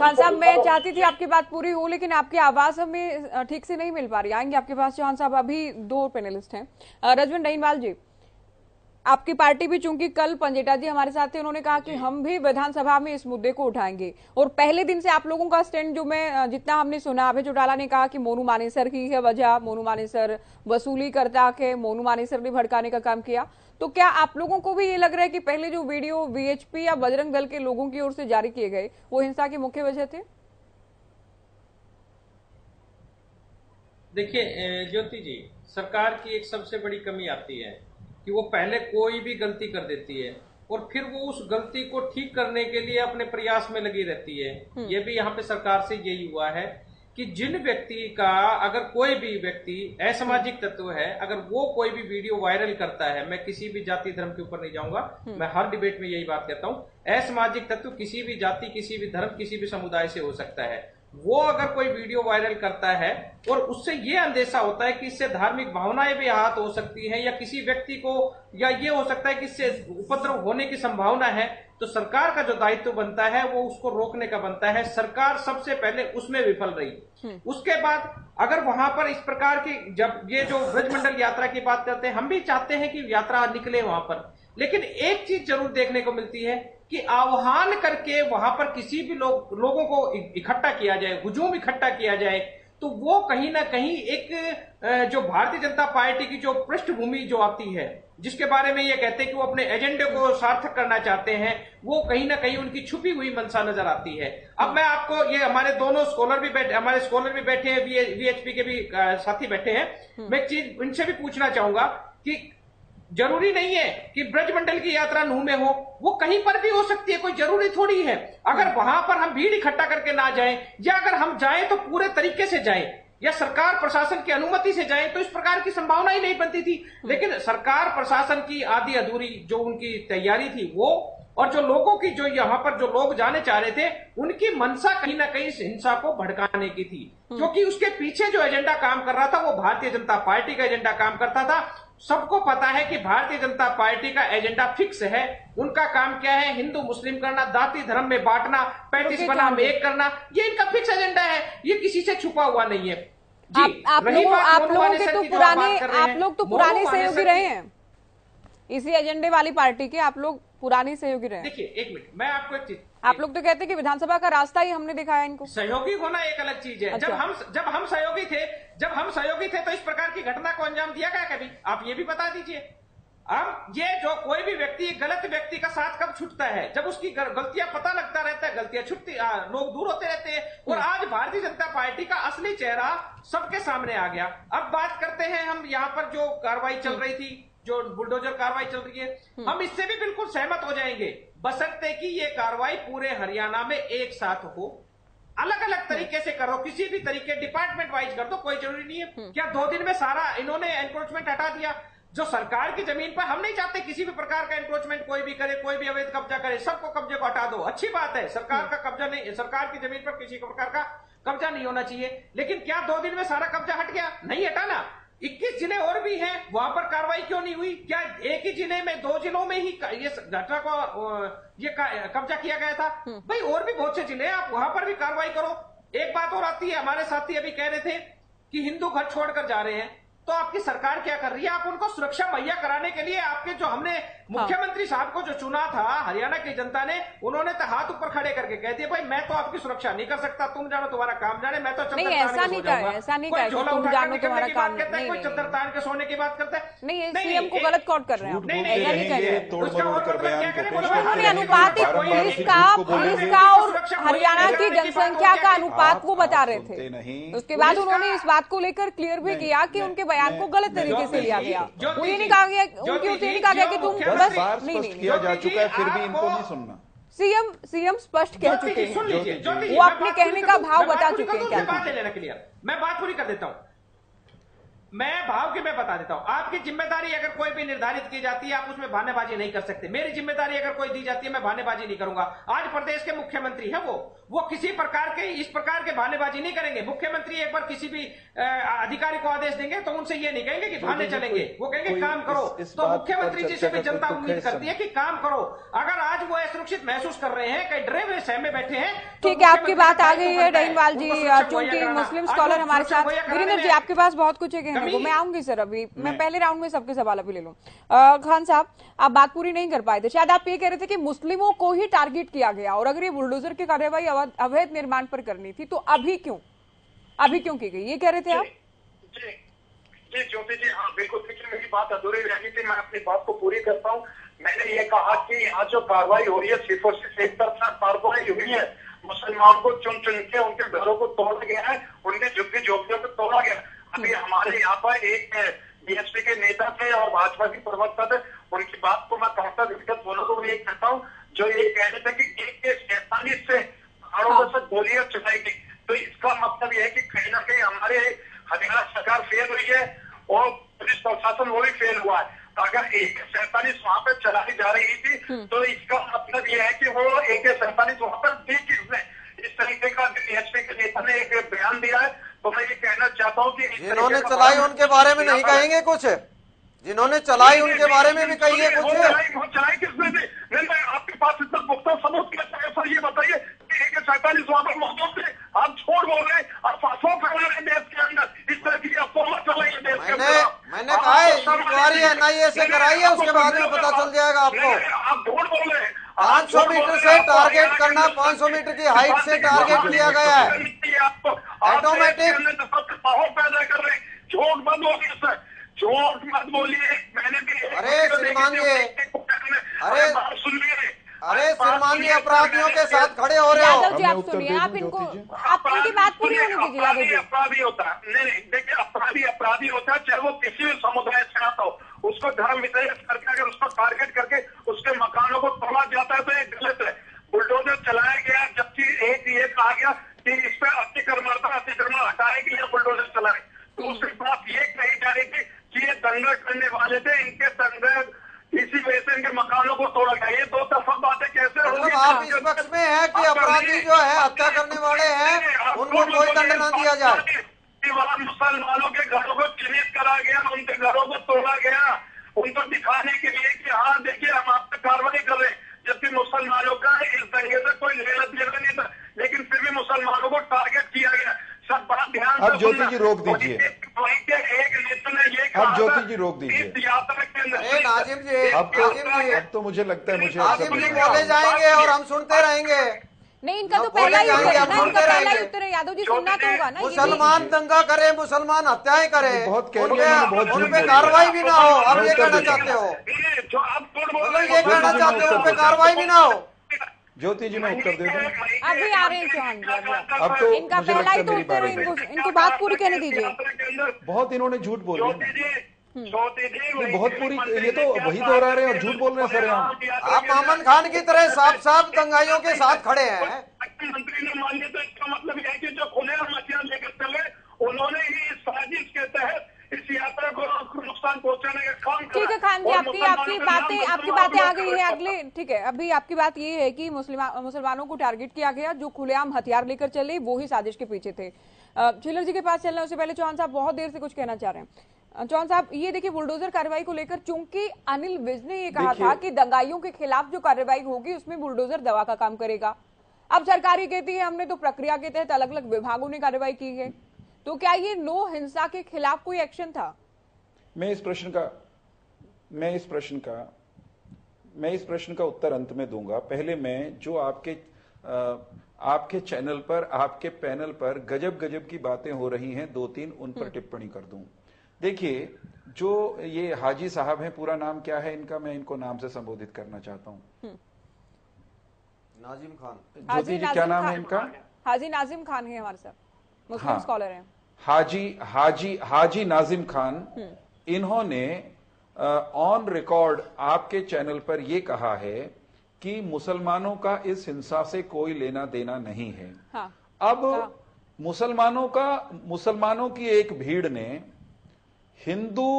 खान साहब, मैं चाहती थी आपकी बात पूरी हो, लेकिन आपकी आवाज हमें ठीक से नहीं मिल पा रही। आएंगे आपके पास चौहान साहब। अभी 2 पैनलिस्ट हैं। रजवन डहीनवाल जी, आपकी पार्टी भी, चूंकि कल पंजेटा जी हमारे साथ थे, उन्होंने कहा कि हम भी विधानसभा में इस मुद्दे को उठाएंगे, और पहले दिन से आप लोगों का स्टैंड जो मैं जितना हमने सुना, अभय चौटाला ने कहा कि मोनू मानेसर ही है वजह, मोनू मानेसर वसूली करता है, मोनू मानेसर ने भड़काने का काम किया। तो क्या आप लोगों को भी ये लग रहा है कि पहले जो वीडियो वीएचपी या बजरंग दल के लोगों की ओर से जारी किए गए वो हिंसा की मुख्य वजह थे? देखिए ज्योति जी, सरकार की एक सबसे बड़ी कमी आती है कि वो पहले कोई भी गलती कर देती है और फिर वो उस गलती को ठीक करने के लिए अपने प्रयास में लगी रहती है। ये भी यहाँ पे सरकार से यही हुआ है कि जिन व्यक्ति का, अगर कोई भी व्यक्ति असामाजिक तत्व है, अगर वो कोई भी वीडियो वायरल करता है, मैं किसी भी जाति धर्म के ऊपर नहीं जाऊंगा, मैं हर डिबेट में यही बात कहता हूं, असामाजिक तत्व किसी भी जाति, किसी भी धर्म, किसी भी समुदाय से हो सकता है। वो अगर कोई वीडियो वायरल करता है और उससे ये अंदेशा होता है कि इससे धार्मिक भावनाएं भी आहत हो सकती हैं, या किसी व्यक्ति को, या ये हो सकता है कि इससे उपद्रव होने की संभावना है, तो सरकार का जो दायित्व बनता है वो उसको रोकने का बनता है। सरकार सबसे पहले उसमें विफल रही। उसके बाद अगर वहां पर इस प्रकार की, जब ये जो ब्रजमंडल यात्रा की बात करते हैं, हम भी चाहते हैं कि यात्रा निकले वहां पर, लेकिन एक चीज जरूर देखने को मिलती है कि आह्वान करके वहां पर किसी भी लोगों को इकट्ठा किया जाए, हुजूम इकट्ठा किया जाए, तो वो कहीं ना कहीं एक जो भारतीय जनता पार्टी की जो पृष्ठभूमि जो आती है, जिसके बारे में ये कहते हैं कि वो अपने एजेंडे को सार्थक करना चाहते हैं, वो कहीं ना कहीं उनकी छुपी हुई मंशा नजर आती है। अब मैं आपको, ये हमारे दोनों स्कॉलर भी बैठे, हमारे स्कॉलर भी बैठे हैं, वीएचपी के भी साथी बैठे हैं, मैं एक चीज इनसे भी पूछना चाहूंगा कि जरूरी नहीं है कि ब्रजमंडल की यात्रा नूह में हो, वो कहीं पर भी हो सकती है, कोई जरूरी थोड़ी है। अगर वहां पर हम भीड़ इकट्ठा करके ना जाएं, या अगर हम जाएं तो पूरे तरीके से जाएं, या सरकार प्रशासन की अनुमति से जाएं, तो इस प्रकार की संभावना ही नहीं बनती थी। लेकिन सरकार प्रशासन की आधी अधूरी जो उनकी तैयारी थी वो, और जो लोगों की, जो यहाँ पर जो लोग जाने चाह रहे थे, उनकी मंशा कहीं ना कहीं इस हिंसा को भड़काने की थी, क्योंकि उसके पीछे जो एजेंडा काम कर रहा था वो भारतीय जनता पार्टी का एजेंडा काम करता था। सबको पता है कि भारतीय जनता पार्टी का एजेंडा फिक्स है। उनका काम क्या है? हिंदू मुस्लिम करना, जाति धर्म में बांटना, 35 बनाम 1 करना, ये इनका फिक्स एजेंडा है, ये किसी से छुपा हुआ नहीं है। जी, आप लोगों के तो पुराने, आप लोग तो पुराने सहयोगी रहे हैं इसी एजेंडे वाली पार्टी के, आप लोग पुराने सहयोगी रहे। देखिए एक मिनट, मैं आपको एक चीज, आप लोग तो कहते हैं कि विधानसभा का रास्ता ही हमने दिखाया इनको। सहयोगी होना एक अलग चीज है। अच्छा। जब हम सहयोगी थे तो इस प्रकार की घटना को अंजाम दिया गया कभी? आप ये भी बता दीजिए। अब ये जो कोई भी व्यक्ति गलत व्यक्ति का साथ कब छूटता है? जब उसकी गलतियां पता लगता रहता है, गलतियां छूटती, लोग दूर होते रहते हैं, और आज भारतीय जनता पार्टी का असली चेहरा सबके सामने आ गया। अब बात करते हैं हम, यहाँ पर जो कार्रवाई चल रही थी, जो बुलडोजर कार्रवाई चल रही है, हम इससे भी बिल्कुल सहमत हो जाएंगे, बशर्ते कि ये कार्रवाई पूरे हरियाणा में एक साथ हो। अलग अलग तरीके से करो, किसी भी तरीके डिपार्टमेंट वाइज कर दो, कोई जरूरी नहीं है। क्या 2 दिन में सारा इन्होंने एनक्रोचमेंट हटा दिया? जो सरकार की जमीन पर, हम नहीं चाहते किसी भी प्रकार का एनक्रोचमेंट कोई भी करे, कोई भी अवैध कब्जा करे, सबको कब्जे को हटा दो, अच्छी बात है। सरकार का कब्जा नहीं, सरकार की जमीन पर किसी प्रकार का कब्जा नहीं होना चाहिए। लेकिन क्या 2 दिन में सारा कब्जा हट गया? नहीं हटा ना। 21 जिले और भी हैं, वहां पर कार्रवाई क्यों नहीं हुई? क्या एक ही जिले में, 2 जिलों में ही ये घटना को, ये कब्जा किया गया था? भाई और भी बहुत से जिले हैं, आप वहां पर भी कार्रवाई करो। एक बात और आती है, हमारे साथी अभी कह रहे थे कि हिंदू घर छोड़कर जा रहे हैं, तो आपकी सरकार क्या कर रही है? आप उनको सुरक्षा मुहैया कराने के लिए, आपके जो हमने मुख्यमंत्री साहब को जो चुना था हरियाणा की जनता ने, उन्होंने तो हाथ ऊपर खड़े करके कह दिया, भाई मैं तो आपकी सुरक्षा नहीं कर सकता, तुम जानो तुम्हारा काम जाने, मैं तो नहीं, ऐसा नहीं कहा, ऐसा नहीं कहा कि तुम जानो तुम्हारा काम नहीं। कोई चद्दर तान के सोने की बात करता है। नहीं, सीएम को गलत कोट कर रहे हैं, ऐसा नहीं कह रहे। उन्होंने अनुपात, पुलिस का और हरियाणा की जनसंख्या का अनुपात वो बता रहे थे। उसके बाद उन्होंने इस बात को लेकर क्लियर भी किया कि उनके बयान को गलत तरीके से लिया गया। वो ये नहीं कहा गया, उनकी ओर से नहीं कहा गया कि तुम बस नहीं किया जा चुका है, फिर भी इनको नहीं सुनना। सीएम स्पष्ट कह चुके हैं, वो अपने कहने का भाव बता चुके हैं। क्या बात ले लेना क्लियर, मैं बात पूरी कर देता हूं। मैं भाव की मैं बता देता हूं, आपकी जिम्मेदारी अगर कोई भी निर्धारित की जाती है आप उसमें बहानेबाजी नहीं कर सकते। मेरी जिम्मेदारी अगर कोई दी जाती है मैं बहानेबाजी नहीं करूंगा। आज प्रदेश के मुख्यमंत्री है, वो किसी प्रकार के इस प्रकार के बहानेबाजी नहीं करेंगे। मुख्यमंत्री एक बार किसी भी अधिकारी को आदेश देंगे तो उनसे ये नहीं कहेंगे कि बहाने चलेंगे, वो कहेंगे काम करो। तो मुख्यमंत्री जी से भी जनता उम्मीद करती है कि काम करो। अगर आज वो असुरक्षित महसूस कर रहे हैं, कहीं डरे हुए सहमे बैठे हैं, ठीक है, आपकी बात आ गई है डहीनवाल जी, चूंकि मुस्लिम स्कॉलर हमारे साथ। वीरेंद्र जी, आपके पास बहुत कुछ है कहने को, मैं आऊंगी सर। अभी मैं पहले राउंड में सबके सवाल अभी ले लूं। खान साहब, आप बात पूरी नहीं कर पाए थे, शायद आप ये कह रहे थे कि मुस्लिमों को ही टारगेट किया गया, और अगर ये बुलडोजर की कार्रवाई अवैध निर्माण पर करनी थी तो अभी क्यों की गई, ये कह रहे थे आप? जी ज्योति जी, हाँ बिल्कुल। देखिए, मेरी बात अधूरी रही थी, मैं अपनी बात को पूरी करता हूँ। मैंने ये कहा कि आज जो कार्रवाई हो रही है सिर्फ और सिर्फ एक तरफा कार्रवाई हुई है। मुसलमान को चुन चुन के उनके घरों को तोड़ा गया है, उनके झुग्गी झोपड़ियों को तोड़ा गया। अभी हमारे यहाँ पर एक बीएसपी के नेता थे और भाजपा के प्रवक्ता थे, उनकी बात को मैं कहता विगत बोलों को ये कहता हूँ, जो ये कह रहे थे कि 147 से पहाड़ों से गोलियां चलाई गई। तो इसका मतलब यह है कि कहीं ना कहीं हमारे हरियाणा सरकार फेल हुई है और पुलिस प्रशासन वो भी फेल हुआ है। तो अगर 147 वहां पर चलाई जा रही थी तो इसका मतलब यह है कि वो 147 वहां पर दी किसने। इस तरीके का बीएसपी के नेता ने एक बयान दिया है। तो मैं ये कहना चाहता हूँ कि जिन्होंने चलाई उनके बारे में नहीं कहेंगे कुछ, जिन्होंने चलाई उनके बारे में भी कहिए कुछ। चलाई किसने थी? नहीं, आपके पास इतना पुख्ता सबूत कैसा है सर, ये बताइए कि 147 वहां पर मौजूद थे। आप छोड़ बोल रहे, आप अफवाह फैला रहे देश के अंदर, इस तरह की अफवाह चलाइए देश के अंदर। मैंने कहा है इंक्वायरी एनआईए से कराइए, उसके बाद में पता चल जाएगा आपको। आप झूठ बोल रहे हैं। 500 मीटर से टारगेट करना, 500 मीटर की हाइट से टारगेट किया गया है। ऑटोमेटिक माहौल पैदा कर रहे, झूठ मत बोलिए सर, झूठ मत बोलिए। मैंने भी अरे श्रीमान जी, अरे श्रीमान जी अपराधियों के साथ खड़े हो रहे हो। यादव जी, आप सुनिए, आप इनको आपकी बात पूरी होने दीजिए। यादव जी, अपराधी होता है, नहीं देखिए, अपराधी होता है, चाहे वो किसी भी समुदाय से आता हो, उसको धर्म विशेष करके अगर उसको टारगेट करके उसके मकानों को तोड़ा जाता है तो ये गलत है। बुलडोजर चलाया गया, जबकि एक ये कहा गया कि इस पर अतिक्रमण हटाने के लिए बुलडोजर चलाए, तो उसकी बात ये कही जा रही थी कि ये दंगा करने वाले थे, इनके दंगा इसी वजह से इनके मकानों को तोड़ा गया। ये दो तरफा बातें कैसे होंगी? आप इस पक्ष में है कि अपराधी जो है हत्या करने वाले हैं उनको कोई दंड न दिया जाए। वहाँ मुसलमानों के घरों को चिन्हित करा गया, उनके घरों को तोड़ा गया, उनको दिखाने के लिए कि हाँ देखिए हम आप पे कार्रवाई कर रहे हैं, जबकि मुसलमानों का इस दंगे से कोई लेना देना नहीं था, लेकिन फिर भी मुसलमानों को टारगेट किया गया। सब बड़ा ध्यान से अब ज्योति जी रोक दीजिए, एक नेता ने ये कहा, अब ज्योति जी रोक दीजिए। इस यात्रा के अंदर नाजिम जी, अब तो मुझे लगता है मुझे नाजिम जी बोले जाएंगे और हम सुनते रहेंगे। नहीं, इनका तो पहला ही उत्तर है। यादव जी, सुनना तो होगा ना। मुसलमान दंगा करे, मुसलमान हत्याएं करे, बहुत उन पे कार्रवाई भी ना हो। आप ये कहना चाहते हो, जो आप ये कहना चाहते हो उन पे कार्रवाई भी ना हो? ज्योति जी, मैं उत्तर दे दूं। अभी आ रहे हैं चौहान जी, अब तो इनका पहला ही तो उत्तर है, इनको बात पूरी कहने दीजिए। बहुत इन्होंने झूठ बोला, बहुत पूरी, ये तो वही दोहरा रहे हैं और झूठ बोल रहे हैं सर। यहाँ आप मोहम्मद खान की तरह साफ साफ दंगाइयों के साथ खड़े हैं। मंत्री ने मान लिया तो इसका मतलब यह है कि जो खुलेआम हथियार लेकर चले उन्होंने ही इस साजिश के तहत इस यात्रा को नुकसान पहुंचाने का काम किया। ठीक है खान जी, आपकी बातें आ गई है अगले। ठीक है, अभी आपकी बात ये है कि मुसलमानों को टारगेट किया गया, जो खुलेआम हथियार लेकर चले वो ही साजिश के पीछे थे। चिल्लर जी के पास चलना, उससे पहले चौहान साहब बहुत देर से कुछ कहना चाह रहे हैं। चौहान साहब, ये देखिए, बुलडोजर कार्रवाई को लेकर चूंकि अनिल विज ने ये कहा था कि दंगाइयों के खिलाफ जो कार्रवाई होगी उसमें बुलडोजर दवा का काम करेगा। अब सरकार कहती है हमने तो प्रक्रिया के तहत अलग अलग विभागों ने कार्रवाई की है, तो क्या ये नो हिंसा के खिलाफ कोई एक्शन था? मैं इस प्रश्न का उत्तर अंत में दूंगा। पहले मैं जो आपके चैनल पर, आपके पैनल पर गजब गजब की बातें हो रही हैं, 2-3 उन पर टिप्पणी कर दूं। देखिए, जो ये हाजी साहब हैं, पूरा नाम क्या है इनका, मैं इनको नाम से संबोधित करना चाहता हूं। नाजिम खान। ज्योति जी, क्या नाम है इनका? हाजी नाजिम खान है हमारे साथ, मुस्लिम स्कॉलर हैं। हाजी नाजिम खान, इन्होंने ऑन रिकॉर्ड आपके चैनल पर यह कहा है कि मुसलमानों का इस हिंसा से कोई लेना देना नहीं है। अब मुसलमानों की एक भीड़ ने हिंदू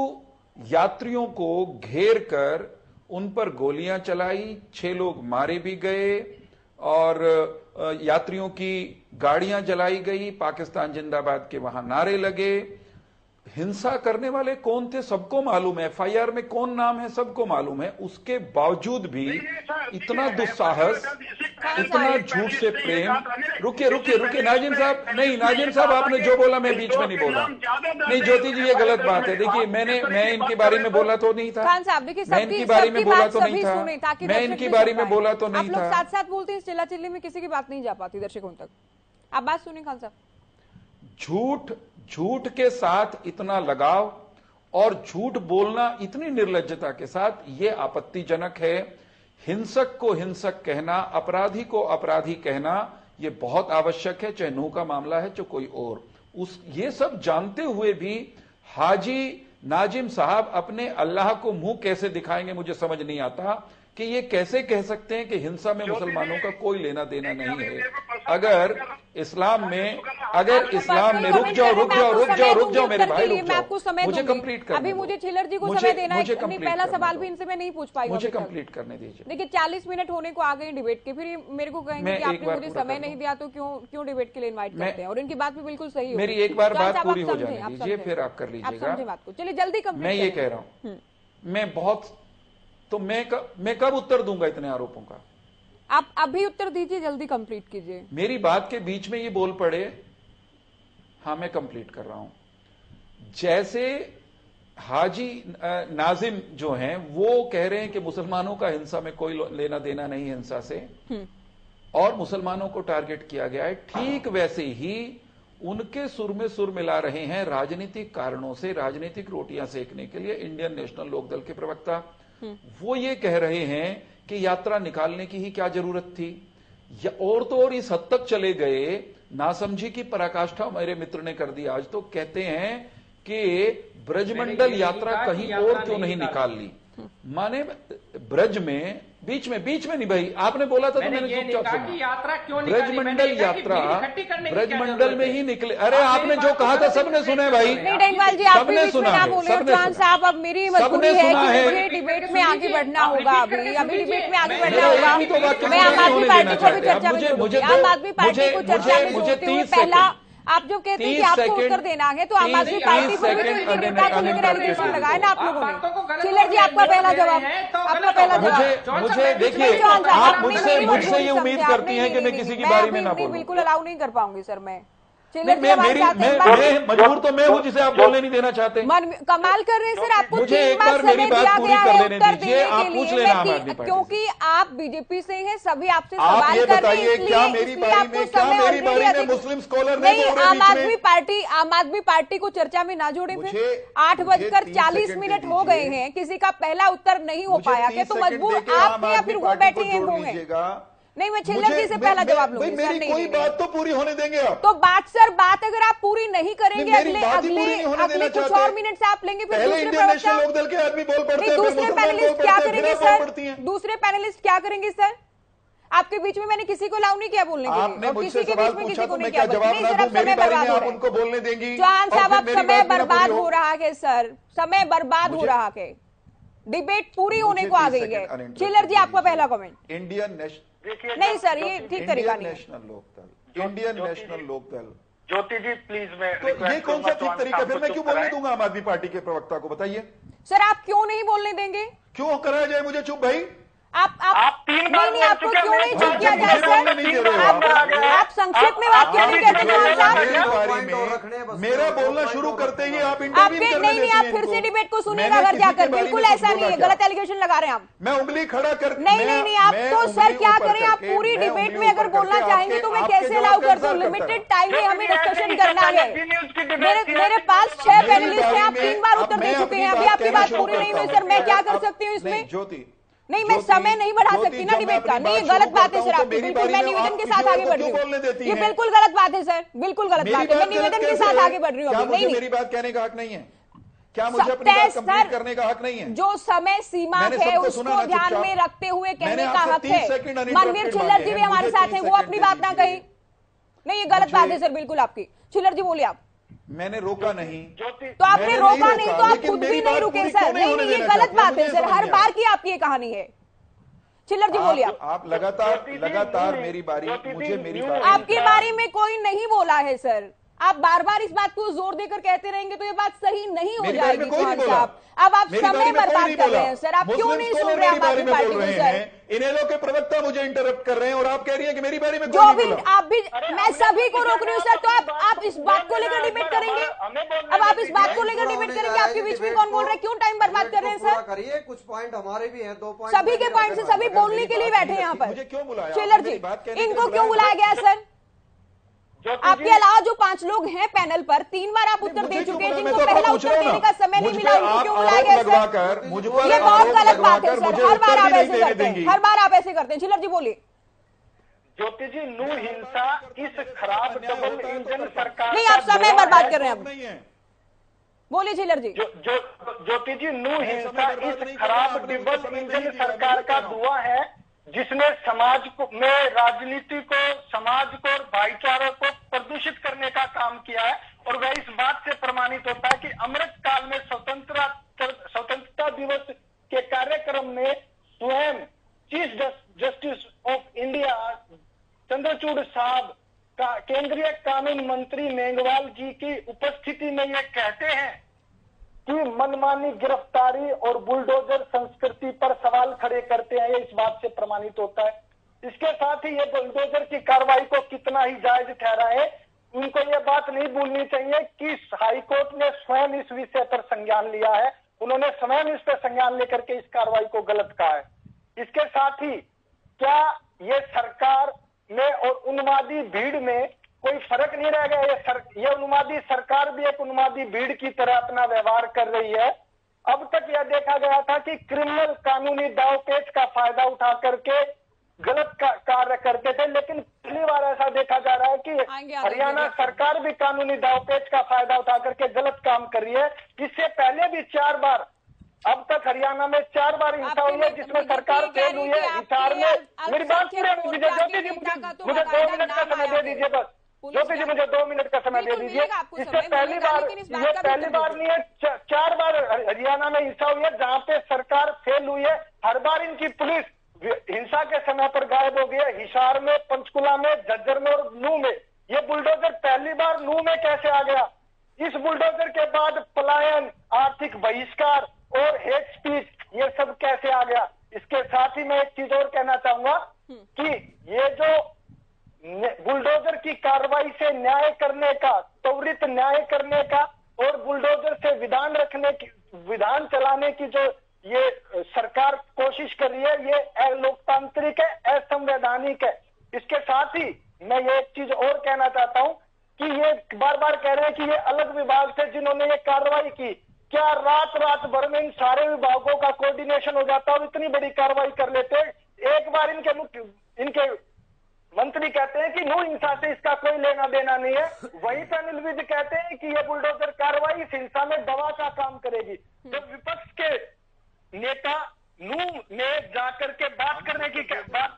यात्रियों को घेर कर उन पर गोलियां चलाई, 6 लोग मारे भी गए और यात्रियों की गाड़ियां जलाई गई, पाकिस्तान जिंदाबाद के वहां नारे लगे। हिंसा करने वाले कौन थे सबको मालूम है, एफआईआर में कौन नाम है सबको मालूम है। उसके बावजूद भी इतना दुस्साहस, इतना झूठ से प्रेम। रुकिए रुकिए रुकिए नाजिम साहब, नहीं नाजिम साहब आपने जो बोला मैं बीच में नहीं बोला। नहीं ज्योति जी ये गलत बात है। देखिए मैं इनके बारे में बोला तो नहीं था, मैं इनकी बारे में बोला तो नहीं था, मैं इनकी बारे में बोला तो नहीं था। साथ साथ बोलते हैं, चिल्ला चिल्ली में किसी की बात नहीं जा पाती दर्शकों तक। आप बात सुनिए खान साहब। झूठ के साथ इतना लगाव और झूठ बोलना इतनी निर्लज्जता के साथ, यह आपत्तिजनक है। हिंसक को हिंसक कहना, अपराधी को अपराधी कहना, यह बहुत आवश्यक है, चाहे नूह का मामला है चाहे कोई और। ये सब जानते हुए भी हाजी नाजिम साहब अपने अल्लाह को मुंह कैसे दिखाएंगे, मुझे समझ नहीं आता कि ये कैसे कह सकते हैं कि हिंसा में मुसलमानों का कोई लेना देना नहीं है। अगर इस्लाम में रुक जाओ मेरे भाई, रुक जाओ, मुझे कंप्लीट करने, अभी मुझे छिल्लर जी को समय देना है। पहला सवाल भी इनसे मैं नहीं पूछ पाई, मुझे कंप्लीट करने दीजिए। देखिए 40 मिनट होने को आ गए डिबेट के, फिर मेरे को कहेंगे कि आपने मुझे समय नहीं दिया तो क्यों डिबेट के लिए इन्वाइट करते हैं। और इनकी बात भी बिल्कुल सही है। मेरी एक बार बात पूरी हो जाने दीजिए, फिर आप कर लीजिएगा। चलिए जल्दी कंप्लीट। मैं ये कह रहा हूं, मैं कब उत्तर दूंगा इतने आरोपों का? आप अभी उत्तर दीजिए, जल्दी कंप्लीट कीजिए। मेरी बात के बीच में ये बोल पड़े। हाँ मैं कंप्लीट कर रहा हूं। जैसे हाजी नाजिम जो हैं वो कह रहे हैं कि मुसलमानों का हिंसा में कोई लेना देना नहीं, हिंसा से और मुसलमानों को टारगेट किया गया है, ठीक वैसे ही उनके सुर में सुर मिला रहे हैं राजनीतिक कारणों से, राजनीतिक रोटियां सेकने के लिए इंडियन नेशनल लोकदल के प्रवक्ता। वो ये कह रहे हैं कि यात्रा निकालने की ही क्या जरूरत थी, और तो और इस हद तक चले गए, नासमझी की पराकाष्ठा मेरे मित्र ने कर दी। आज तो कहते हैं कि ब्रजमंडल यात्रा कहीं और क्यों नहीं निकाल ली। माने ब्रज में बीच में नहीं भाई, आपने बोला था तो मैंने चुपचाप सुना। ब्रजमंडल यात्रा ब्रजमंडल में ही निकले। अरे आपने जो कहा था सबने सुना है भाई, सबने सुना है, साहब अब मेरी मजबूरी है कि मुझे डिबेट में आगे बढ़ना होगा। अभी डिबेट में आगे बढ़ना होगा। मैं आम आदमी पार्टी को भी चर्चा में जोड़ूंगी। आम आदमी पार्टी को चर्चा में जोड़ते हुए पहला आप जो कहते हैं कि आपको उत्तर देना है, तो आम आदमी पार्टी पर भी तो नेता को लेकर एलिगेशन लगाया ना आप लोगों ने। चिल्लर जी आपका पहला जवाब, आपका पहला जवाब। मुझे देखिए, आप मुझसे ये उम्मीद करती हैं कि मैं किसी की बारी में ना बोलूं। बिल्कुल अलाउ नहीं कर पाऊंगी सर मैं। मैं मजबूर तो मैं हूं जिसे आप बोलने नहीं देना चाहते। कमाल कर रहे हैं सर, आपको मुझे एक बार मेरी बात पूरी कर लेने दीजिए, आप पूछ लेना आम आदमी पार्टी, क्योंकि आप बीजेपी से हैं, सभी आपसे आप सवाल ये कर रहे हैं। बताइए क्या मेरी बारी में मुस्लिम स्कॉलर नहीं बोल रहे? आम आदमी पार्टी को चर्चा में ना जोड़े। फिर 8:40 हो गए हैं, किसी का पहला उत्तर नहीं हो पाया है, तो मजबूर आप हैं या फिर वो बैठे हैं वो हैं? नहीं, मैं छिल्लर जी से पहला जवाब लूंगी। मेरी कोई बात तो पूरी होने देंगे आप। तो बात अगर आप पूरी नहीं करेंगे, अगले कुछ और मिनट से आप लेंगे, फिर दूसरे नेशनल लोकदल के आदमी बोल पड़ते हैं, दूसरे पैनलिस्ट क्या करेंगे सर? दूसरे पैनलिस्ट क्या करेंगे सर? आपके बीच में मैंने किसी को अलाउ नहीं किया बोलने के लिए। आपने मुझसे सवाल पूछा तो मैं क्या जवाब ना दूं? मेरी बारी में आप उनको बोलने देंगी? चौहान साहब अब समय बर्बाद हो रहा है सर, समय बर्बाद हो रहा है। डिबेट पूरी होने को आ गई है। चिल्लर जी आपका पहला कमेंट। इंडियन नहीं सर, ये ठीक तरीका नहीं है। Indian National Lokdal. Jyoti ji please, मैं तो ये कौन सा ठीक तरीका? फिर मैं क्यों बोलने दूंगा आम आदमी पार्टी के प्रवक्ता को? बताइए सर, आप क्यों नहीं बोलने देंगे? क्यों कराया जाए मुझे चुप भाई? आप नहीं, आपको क्यों नहीं चुप किया जाए सर? आप संक्षेप में बात क्यों नहीं कहते? मेरा बोलना शुरू करते ही आप इंटरवीन नहीं, आप फिर से डिबेट को सुनिएगा घर जाकर। बिल्कुल ऐसा नहीं है, गलत एलिगेशन लगा रहे हैं आप। मैं उंगली खड़ा कर नहीं, आप तो सर क्या करें, आप पूरी डिबेट में अगर बोलना चाहेंगे तो मैं कैसे अलाउ कर दूं? लिमिटेड टाइम में हमें डिस्कशन करना है। मेरे पास 6 पैनलिस्ट हैं, आप 3 बार उत्तर दे चुके हैं, अभी आपकी बात पूरी नहीं हुई सर, मैं क्या कर सकती हूँ इसमें? ज्योति नहीं, मैं समय नहीं बढ़ा सकती ना डिबेट का। नहीं, ये गलत बात है सर आपकी। बिल्कुल मैं निवेदन के साथ आगे बढ़ रही हूँ। ये बिल्कुल गलत बात है सर, बिल्कुल गलत बात है। मैं निवेदन के साथ आगे बढ़ रही हूँ। नहीं, मेरी बात कहने का हक नहीं है क्या? मुझे अपनी बात कंप्लीट करने का हक नहीं है? जो समय सीमा है उसको ध्यान में रखते हुए कहने का हक है। मनवीर छिल्लर जी भी हमारे साथ हैं, वो अपनी बात ना कही। नहीं, ये गलत बात है सर बिल्कुल आपकी। छिल्लर जी बोलिए आप। मैंने रोका नहीं। तो आपने रोका नहीं तो आप खुद भी नहीं रुके सर। नहीं, ये गलत बात है सर, हर बार की आपकी ये कहानी है। चिल्लर जी बोलिए। आप लगातार मेरी बारी, मुझे मेरी बारी, आपकी बारी में कोई नहीं बोला है सर। आप बार बार इस बात को जोर देकर कहते रहेंगे तो ये बात सही नहीं हो जाएगी चौहान साहब। अब आप समय बर्बाद कर रहे हैं सर, आप क्यों नहीं सुन रहे आप आपकी पार्टी को सर? इनेलो के प्रवक्ता मुझे इंटरप्ट कर रहे हैं और आप कह रही हैं कि मेरी बारी में जो भी आप भी, मैं सभी को रोक रही हूँ सर। तो आप इस बात को लेकर डिबेट करेंगे? अब आप इस बात को लेकर डिबेट करेंगे? आपके बीच में कौन बोल रहा है? क्यों टाइम बर्बाद कर रहे हैं सर? करिए, कुछ पॉइंट हमारे भी हैं, 2 पॉइंट सभी के पॉइंट से सभी बोलने के लिए बैठे हैं यहाँ पर। मुझे क्यों बुलाया चिल्लर जी, इनको क्यों बुलाया गया सर? आपके अलावा जो 5 लोग हैं पैनल पर, 3 बार आप उत्तर दे चुके हैं, जिनको पहला उत्तर देने का समय नहीं मिला, उनको क्यों बुलाया गया सर? ये बहुत गलत बात है सर, हर बार आप ऐसे करते हैं, हर बार आप ऐसे करते हैं। चिल्लर जी बोलिए। ज्योति जी, नू हिंसा इस खराब डबल इंजन सरकार नहीं, आप समय बर्बाद कर रहे हैं अब। बोलिए चिल्लर जी। ज्योति जी, नू हिंसा इस खराब डबल इंजन सरकार का दुआ है जिसने समाज को में राजनीति को, समाज को और भाईचारे को प्रदूषित करने का काम किया है। और वह इस बात से प्रमाणित होता है कि अमृत काल में स्वतंत्रता दिवस के कार्यक्रम में स्वयं chief justice of India Chandrachud साहब का केंद्रीय कानून मंत्री मेघवाल जी की उपस्थिति में ये कहते हैं कि मनमानी गिरफ्तारी और बुलडोजर संस्कृति पर सवाल खड़े करते हैं। ये इस बात से प्रमाणित होता है। इसके साथ ही ये बुलडोजर की कार्रवाई को कितना ही जायज ठहराए, उनको ये बात नहीं भूलनी चाहिए कि हाईकोर्ट ने स्वयं इस विषय पर संज्ञान लिया है। उन्होंने स्वयं इस पर संज्ञान लेकर के इस कार्रवाई को गलत कहा है। इसके साथ ही क्या ये सरकार में और उन्मादी भीड़ में कोई फर्क नहीं रह गया? ये उन्मादी सरकार भी एक उन्मादी भीड़ की तरह अपना व्यवहार कर रही है। अब तक यह देखा गया था कि क्रिमिनल कानूनी दावपेच का फायदा उठा करके गलत कार्य करते थे, लेकिन पहली बार ऐसा देखा जा रहा है कि हरियाणा सरकार भी कानूनी दावपेच का फायदा उठा करके गलत काम कर रही है। इससे पहले भी 4 बार, अब तक हरियाणा में 4 बार हिंसा हुई है जिसमें सरकार फेल हुई है। हिसार में मेरी बात पूरे ज्योति जी, मुझे 2 मिनट का समय दे दीजिए बस। ज्योति जी, मुझे 2 मिनट का समय दे दीजिए। इससे पहली बार, ये पहली बार नहीं है, 4 बार हरियाणा में हिंसा हुई है जहां पे सरकार फेल हुई है। हर बार इनकी पुलिस हिंसा के समय पर गायब हो गई है। हिसार में, पंचकुला में, झज्जर में और नूह में। ये बुलडोजर पहली बार नूह में कैसे आ गया? इस बुलडोजर के बाद पलायन, आर्थिक बहिष्कार और हेट स्पीच, ये सब कैसे आ गया? इसके साथ ही मैं एक चीज और कहना चाहूंगा कि ये जो बुलडोजर की कार्रवाई से न्याय करने का, त्वरित न्याय करने का और बुलडोजर से विधान चलाने की जो ये सरकार कोशिश कर रही है, ये अलोकतांत्रिक है, असंवैधानिक है। इसके साथ ही मैं ये एक चीज और कहना चाहता हूं कि ये बार बार कह रहे हैं कि ये अलग विभाग थे जिन्होंने ये कार्रवाई की। क्या रात भर में इन सारे विभागों का कोऑर्डिनेशन हो जाता और इतनी बड़ी कार्रवाई कर लेते? एक बार इनके मंत्री कहते हैं कि नू हिंसा से इसका कोई लेना देना नहीं है, वहीं पर अनिल विज कहते हैं कि ये बुलडोजर कार्रवाई इस हिंसा में दवा का काम करेगी। जब विपक्ष के नेता नू में जाकर के बात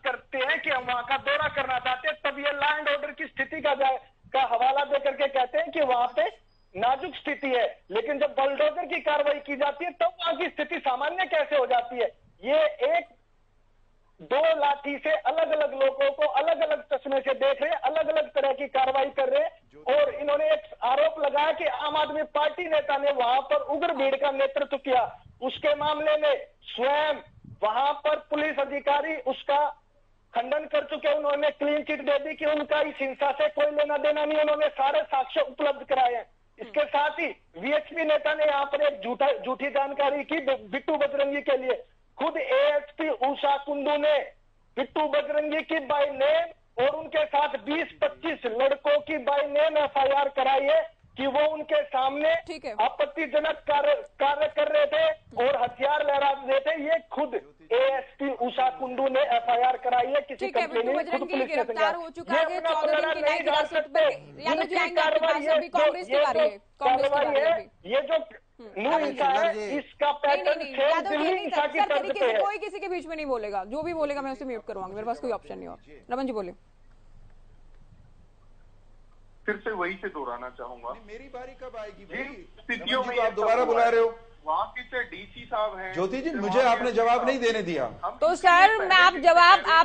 करते हैं कि हम वहां का दौरा करना चाहते हैं, तब ये लॉ एंड ऑर्डर की स्थिति का हवाला देकर के कहते हैं कि वहां पे नाजुक स्थिति है। लेकिन जब बुलडोजर की कार्रवाई की जाती है तब वहां की स्थिति सामान्य कैसे हो जाती है? ये एक 2 लाठी से अलग अलग लोगों को अलग अलग चश्मे से देख रहे हैं, अलग अलग तरह की कार्रवाई कर रहे हैं। और इन्होंने एक आरोप लगाया कि आम आदमी पार्टी नेता ने वहां पर उग्र भीड़ का नेतृत्व किया। उसके मामले में स्वयं वहां पर पुलिस अधिकारी उसका खंडन कर चुके। उन्होंने क्लीन चिट दे दी कि उनका इस हिंसा से कोई लेना देना नहीं। उन्होंने सारे साक्ष्य उपलब्ध कराए हैं। इसके साथ ही वीएचपी नेता ने यहाँ पर एक झूठी जानकारी की बिट्टू बजरंगी के लिए। खुद एएसपी उषा कुंडू ने बिट्टू बजरंगी की बाय नेम और उनके साथ 20-25 लड़कों की बाय नेम एफआईआर कराई है कि वो उनके सामने आपत्तिजनक कार्य कर रहे थे और हथियार लहरा रहे थे। ये खुद एएसपी उषा कुंडू ने एफआईआर कराई है। किसी कंपनी में खुद पुलिस ने गिरफ्तार हो चुका है। 14 दिन की न्यायिक हिरासत पर कार्रवाई है। ये जो नू हिंसा है इसका पैटर्न कोई किसी के बीच में नहीं बोलेगा। जो भी बोलेगा मैं उसे म्यूट करवाऊंगी। मेरे पास कोई ऑप्शन नहीं हो। रमन जी बोले। फिर से वही से दोहराना चाहूंगा। मेरी बारी कब आएगी जिन भाई? स्थितियों में आप दोबारा बुला रहे हो? वहाँ के चाहे डीसी साहब हैं, ज्योति जी, मुझे आपने जवाब नहीं देने दिया। तो सर मैं आप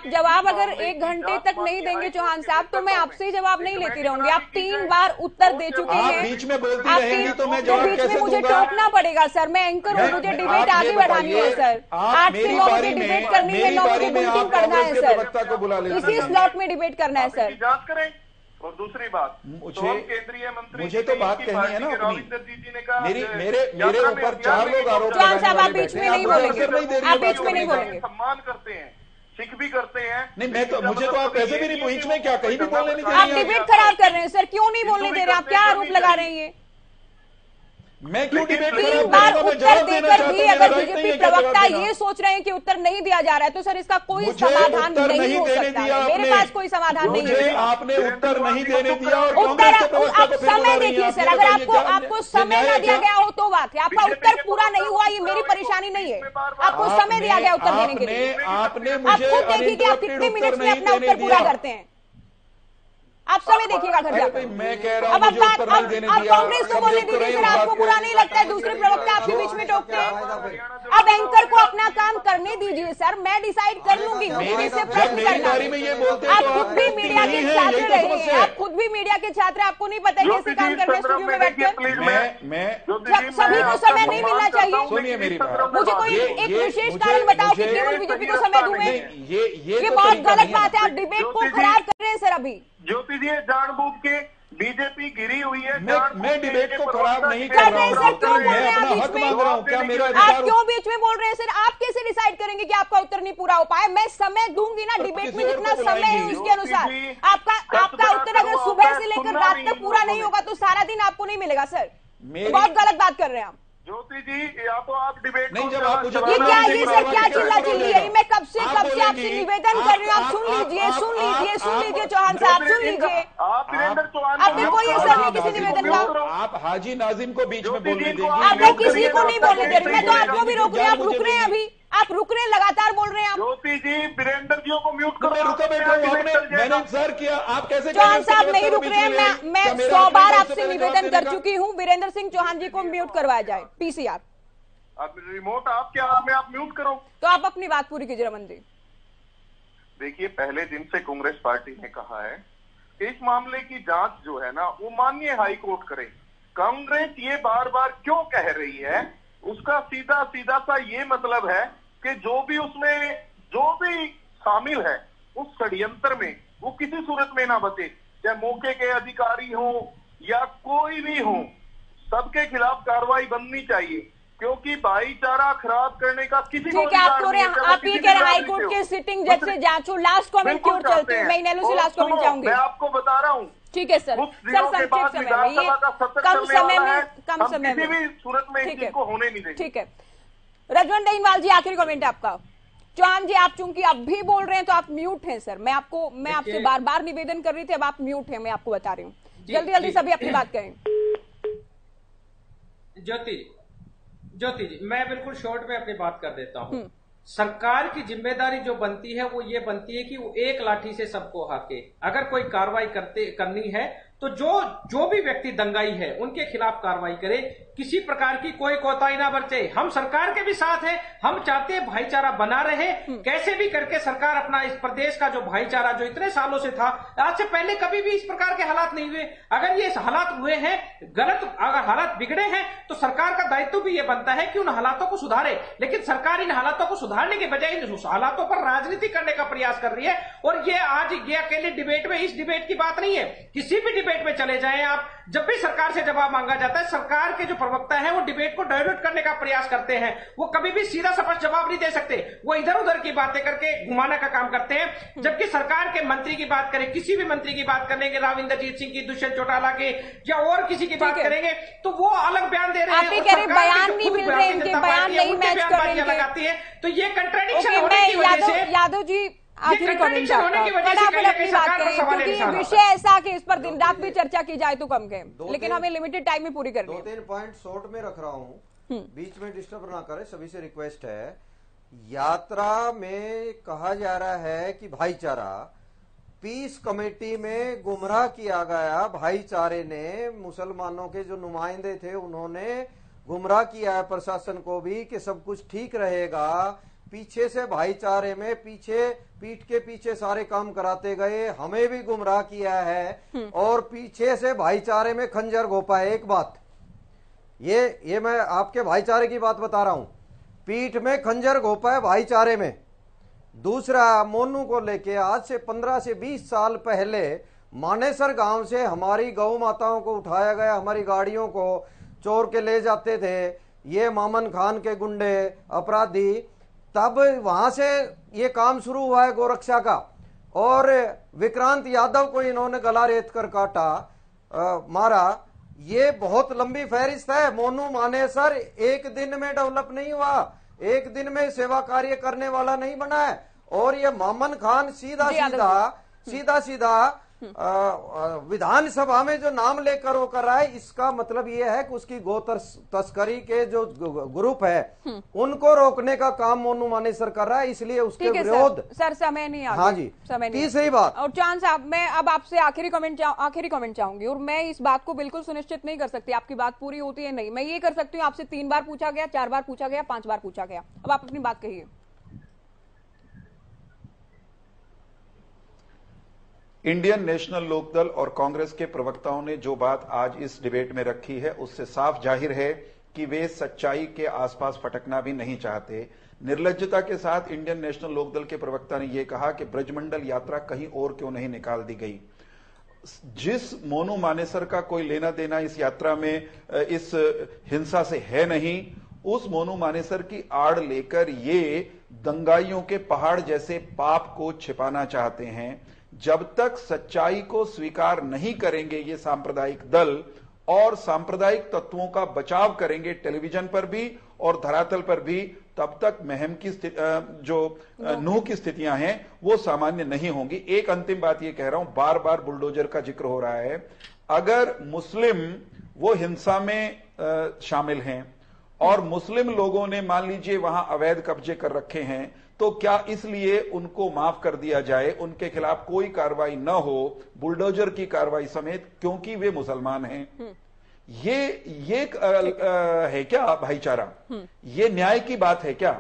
जवाब अगर 1 घंटे तक नहीं देंगे चौहान साहब तो मैं आपसे ही जवाब नहीं लेती रहूंगी। आप 3 बार उत्तर दे चुके हैं। आप बीच में बोलती रहेंगी तो मैं जवाब बीच में कैसे मुझे दूंगा? टोकना पड़ेगा सर, मैं एंकर हूँ, मुझे डिबेट आगे बढ़ानी है सर। 8 से 9 बजे डिबेट करनी है, 9 बजे बुलेटिन पढ़ना है सर, इसी स्लॉट में डिबेट करना है सर। जांच करें। और दूसरी बात, केंद्रीय मंत्री मुझे तो बात कहनी है ना अपनी। रविंदर जी ने कहा मेरे ऊपर 4 लोग आरोप चौहान साहब आप बीच में नहीं बोलेंगे, आप बीच में नहीं बोलेंगे। सम्मान करते हैं, सिख भी करते हैं। नहीं, मैं तो मुझे तो आप कैसे भी नहीं, बीच में क्या कहीं भी बोलने नहीं दे आप रही हैं। डिबेट खराब कर रहे हैं सर, क्यों नहीं बोलने दे रहे? आप क्या आरोप लगा रहे हैं? मैं क्यों डिबेट 3 बार उत्तर देकर भी अगर बीजेपी प्रवक्ता ये सोच रहे हैं कि उत्तर नहीं दिया जा रहा है तो सर इसका कोई समाधान नहीं हो सकता है। मेरे पास कोई समाधान नहीं है। आपने उत्तर नहीं देने दिया और उत्तर आप समय देखिए सर, अगर आपको समय ना दिया गया हो तो बात है, आपका उत्तर पूरा नहीं हुआ ये मेरी परेशानी नहीं है। आपको समय दिया गया उत्तर देने के लिए। आपने आप खुद देखिए कि आप कितने मिनट में अपना उत्तर पूरा करते हैं। आप समय देखिएगा घर जाकर। मैं कह रहा हूं मुझे उत्तर नहीं देने दिया। अब कांग्रेस को बोलने दीजिए सर, आपको बुरा नहीं लगता है दूसरे प्रवक्ता आपके बीच में टोकते हैं? अब एंकर को अपना काम करने दीजिए सर, मैं डिसाइड कर लूंगी किससे प्रश्न करना है। आप खुद भी मीडिया के छात्र रहे हैं, आप खुद भी मीडिया के छात्र, आपको नहीं पता है कैसे काम कर रहे हैं स्टूडियो में बैठकर? सभी को समय नहीं मिलना चाहिए। सुनिए मेरी बात, मुझे कोई एक विशेष कारण बताओ कि केवल बीजेपी को समय दूं मैं? ये बहुत गलत बात है, आप डिबेट को खराब कर रहे हैं सर। अभी ज्योति जी जानबूझ के बीजेपी गिरी हुई है। मैं डिबेट को खराब नहीं कर रहा हूं, मैं अपना हक मांग रहा हूं। क्या मेरा आप क्यों बीच में बोल रहे हैं सर? आप कैसे डिसाइड करेंगे कि आपका उत्तर नहीं पूरा हो पाया? मैं समय दूंगी ना, डिबेट में जितना समय है उसके अनुसार। आपका उत्तर अगर सुबह से लेकर रात तक पूरा नहीं होगा तो सारा दिन आपको नहीं मिलेगा सर। बहुत गलत बात कर रहे हैं आप ज्योति जी। या तो आप डिबेट नहीं, जब आप मुझे ये क्या ये सर क्या चिल्ला चिल्ली है? मैं कब से आपसे निवेदन कर रही हूँ, आप सुन लीजिए चौहान साहब, सुन लीजिए। आप वीरेंद्र चौहान आपने कोई असर नहीं किसी निवेदन का। आप हाजी नाजिम को बीच में बोलने देंगे? आप लोग किसी को नहीं बोलने दे रही, मैं तो आपको भी रोक रही हूँ। आप रुक रहे हैं, अभी आप रुक रहे हैं, लगातार बोल रहे हैं आप। ज्योति जी वीरेंद्र जी को म्यूट करो। मैं रुका बैठा हूँ, मैंने इंतजार किया, आप कैसे? चौहान साहब नहीं रुक रहे हैं, मैं 100 बार आपसे निवेदन कर चुकी हूँ, वीरेंद्र सिंह चौहान जी को म्यूट करवाया जाए। पीसीआर अब रिमोट आपके हाथ में, आप म्यूट करो। तो आप अपनी बात पूरी कीजिए रमन जी। देखिए, पहले दिन से कांग्रेस पार्टी ने कहा है कि इस मामले की जांच जो है ना वो माननीय हाई कोर्ट करे। कांग्रेस ये बार बार क्यों कह रही है, उसका सीधा सीधा सा ये मतलब है कि जो भी शामिल है उस षड्यंत्र में वो किसी सूरत में ना बचे, चाहे मौके के अधिकारी हो या कोई भी हो, सबके खिलाफ कार्रवाई बननी चाहिए, क्योंकि भाईचारा खराब करने का किसी को ठीक है। आप ये कह रहे हैं हाईकोर्ट के सिटिंग जज से जांचो। लास्ट कमेंट की ओर चलते हैं, मैं इनेलो से लास्ट कमेंट चाहूंगी। मैं आपको बता रहा हूँ। ठीक है सर, संक्षिप्त समय में, ये कम समय में भी सूरत में इस चीज को होने नहीं देंगे। ठीक है। रजवन दहीवाल जी, आखिरी कमेंट है आपका। चौहान जी, आप चूंकि अब भी बोल रहे हैं तो आप म्यूट हैं सर। मैं आपसे बार बार निवेदन कर रही थी, अब आप म्यूट हैं, मैं आपको बता रही हूँ। जल्दी जल्दी सभी अपनी बात करें। ज्योति जी, मैं बिल्कुल शॉर्ट में अपनी बात कर देता हूँ। सरकार की जिम्मेदारी जो बनती है वो ये बनती है कि वो एक लाठी से सबको हाके। अगर कोई कार्रवाई करनी है तो जो भी व्यक्ति दंगाई है उनके खिलाफ कार्रवाई करे, किसी प्रकार की कोई कोताही ना बरते। हम सरकार के भी साथ हैं, हम चाहते हैं भाईचारा बना रहे। कैसे भी करके सरकार अपना इस प्रदेश का जो भाईचारा जो इतने सालों से था, आज से पहले कभी भी इस प्रकार के हालात नहीं हुए। अगर ये हालात हुए हैं अगर हालात बिगड़े हैं तो सरकार का दायित्व भी ये बनता है कि उन हालातों को सुधारे। लेकिन सरकार इन हालातों को सुधारने के बजाय इन हालातों पर राजनीति करने का प्रयास कर रही है। और ये आज ये अकेले डिबेट में, इस डिबेट की बात नहीं है, किसी भी डिबेट में चले जाएं आप, जब भी सरकार से जवाब मांगा जाता है, सरकार के जो प्रवक्ता है वो डिबेट को डाइवर्ट करने का प्रयास करते हैं। वो कभी भी सीधा स्पष्ट जवाब नहीं दे सकते, वो इधर उधर की बातें करके घुमाने का काम करते हैं। जबकि सरकार के मंत्री की बात करें, किसी भी मंत्री की बात करेंगे, राविंदरजीत सिंह की, दुष्यंत चौटाला के या और किसी की बात करेंगे तो वो अलग बयान दे रहे हैं। बयान नहीं मिल रहे, इनके बयान नहीं मैच कर रहे हैं, लगाती है। तो ये कंट्राडिक्शन होने की वजह से, यादव जी आखिरी कमेंट आपका, फटाफट अपनी बात करें, क्योंकि ये विषय ऐसा कि इस पर दिन रात भी चर्चा की जाए तो कम है, लेकिन हमें लिमिटेड टाइम में पूरी करनी है। 2-3 पॉइंट शॉर्ट में रख रहा हूँ, बीच में डिस्टर्ब ना करें, सभी से रिक्वेस्ट है। यात्रा में कहा जा रहा है कि भाईचारा, पीस कमेटी में गुमराह किया गया, भाईचारे ने, मुसलमानों के जो नुमाइंदे थे उन्होंने गुमराह किया है प्रशासन को भी कि सब कुछ ठीक रहेगा। पीछे से भाईचारे में पीठ के पीछे सारे काम कराते गए, हमें भी गुमराह किया है और पीछे से भाईचारे में खंजर घोपा है। एक बात ये मैं आपके भाईचारे की बात बता रहा हूं, पीठ में खंजर घोपा है भाईचारे में। दूसरा, मोनू को लेके आज से 15 से 20 साल पहले मानेसर गांव से हमारी गौ माताओं को उठाया गया, हमारी गाड़ियों को चोर के ले जाते थे ये मामन खान के गुंडे अपराधी। तब वहां से ये काम शुरू हुआ है गोरक्षा का, और विक्रांत यादव को इन्होंने गला रेत कर काटा, मारा। ये बहुत लंबी फहरिस्त है। मोनू मानेसर एक दिन में डेवलप नहीं हुआ, एक दिन में सेवा कार्य करने वाला नहीं बना है। और ये मामन खान सीधा सीधा विधानसभा में जो नाम लेकर वो कर रहा है, इसका मतलब ये है कि उसकी गो तस्करी के जो ग्रुप है उनको रोकने का काम मोनू मानेसर कर रहा है, इसलिए उसके विरोध। सर समय नहीं आ, हाँ जी, समय नहीं। तीसरी बात, और चांद साहब, मैं अब आपसे आखिरी कमेंट चाहूंगी, और मैं इस बात को बिल्कुल सुनिश्चित नहीं कर सकती आपकी बात पूरी होती है नहीं। मैं ये कर सकती हूँ, आपसे 3 बार पूछा गया, 4 बार पूछा गया, 5 बार पूछा गया, अब आप अपनी बात कहिए। इंडियन नेशनल लोकदल और कांग्रेस के प्रवक्ताओं ने जो बात आज इस डिबेट में रखी है, उससे साफ जाहिर है कि वे सच्चाई के आसपास फटकना भी नहीं चाहते। निर्लज्जता के साथ इंडियन नेशनल लोकदल के प्रवक्ता ने यह कहा कि ब्रजमंडल यात्रा कहीं और क्यों नहीं निकाल दी गई। जिस मोनू मानेसर का कोई लेना देना इस यात्रा में, इस हिंसा से है नहीं, उस मोनू मानेसर की आड़ लेकर ये दंगाइयों के पहाड़ जैसे पाप को छिपाना चाहते हैं। जब तक सच्चाई को स्वीकार नहीं करेंगे ये सांप्रदायिक दल और सांप्रदायिक तत्वों का बचाव करेंगे टेलीविजन पर भी और धरातल पर भी, तब तक महम की जो नूह की स्थितियां हैं वो सामान्य नहीं होंगी। एक अंतिम बात ये कह रहा हूं, बार बार बुलडोजर का जिक्र हो रहा है। अगर मुस्लिम वो हिंसा में शामिल हैं और मुस्लिम लोगों ने मान लीजिए वहां अवैध कब्जे कर रखे हैं, तो क्या इसलिए उनको माफ कर दिया जाए, उनके खिलाफ कोई कार्रवाई न हो, बुलडोजर की कार्रवाई समेत, क्योंकि वे मुसलमान हैं? ये है क्या भाईचारा? ये न्याय की बात है क्या?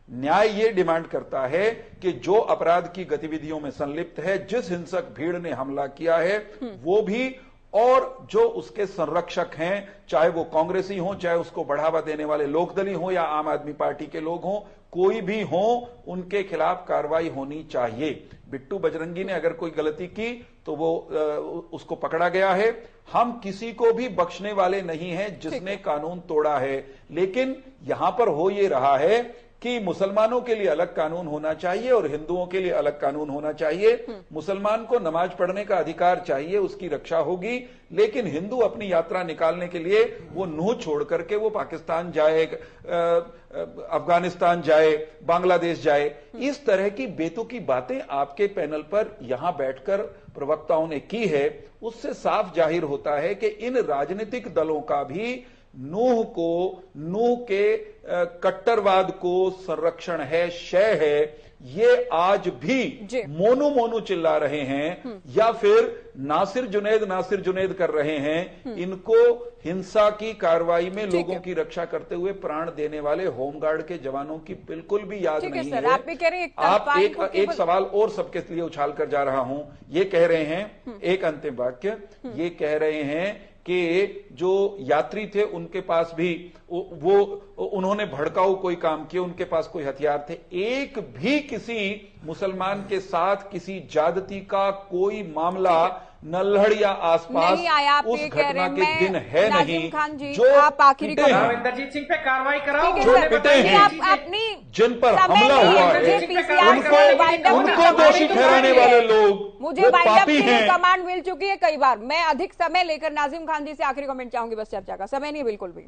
न्याय ये डिमांड करता है कि जो अपराध की गतिविधियों में संलिप्त है, जिस हिंसक भीड़ ने हमला किया है, वो भी, और जो उसके संरक्षक हैं, चाहे वो कांग्रेसी हो, चाहे उसको बढ़ावा देने वाले लोकदली हो या आम आदमी पार्टी के लोग हों, कोई भी हो, उनके खिलाफ कार्रवाई होनी चाहिए। बिट्टू बजरंगी ने अगर कोई गलती की तो वो उसको पकड़ा गया है। हम किसी को भी बख्शने वाले नहीं हैं जिसने कानून तोड़ा है, लेकिन यहां पर हो ये रहा है कि मुसलमानों के लिए अलग कानून होना चाहिए और हिंदुओं के लिए अलग कानून होना चाहिए। मुसलमान को नमाज पढ़ने का अधिकार चाहिए, उसकी रक्षा होगी, लेकिन हिंदू अपनी यात्रा निकालने के लिए वो नूह छोड़ करके वो पाकिस्तान जाए, अफगानिस्तान जाए, बांग्लादेश जाए। इस तरह की बेतुकी बातें आपके पैनल पर यहां बैठकर प्रवक्ताओं ने की है, उससे साफ जाहिर होता है कि इन राजनीतिक दलों का भी नूह के कट्टरवाद को संरक्षण है, शय है। ये आज भी मोनू चिल्ला रहे हैं या फिर नासिर जुनैद कर रहे हैं। इनको हिंसा की कार्रवाई में लोगों की रक्षा करते हुए प्राण देने वाले होमगार्ड के जवानों की बिल्कुल भी याद नहीं है। आप भी कह रहे हैं, आप एक सवाल और सबके लिए उछाल कर जा रहा हूं। ये कह रहे हैं, एक अंतिम वाक्य, ये कह रहे हैं कि जो यात्री थे उनके पास भी उन्होंने भड़काऊ कोई काम किए, उनके पास कोई हथियार थे। एक भी किसी मुसलमान के साथ किसी ज्यादती का कोई मामला नल्हड़ या आसपास उस घटना के दिन है नहीं। जो आप आखिरी इंद्रजीत सिंह पे कार्रवाई कराओ, जो पिटे हैं, जिन पर हमला हुआ है, उनको दोषी ठहराने वाले लोग मुझे पापी हैं। कमांड मिल चुकी है कई बार। मैं अधिक समय लेकर नाजिम खान जी से आखिरी कमेंट चाहूंगी, बस चर्चा का समय नहीं बिल्कुल भी।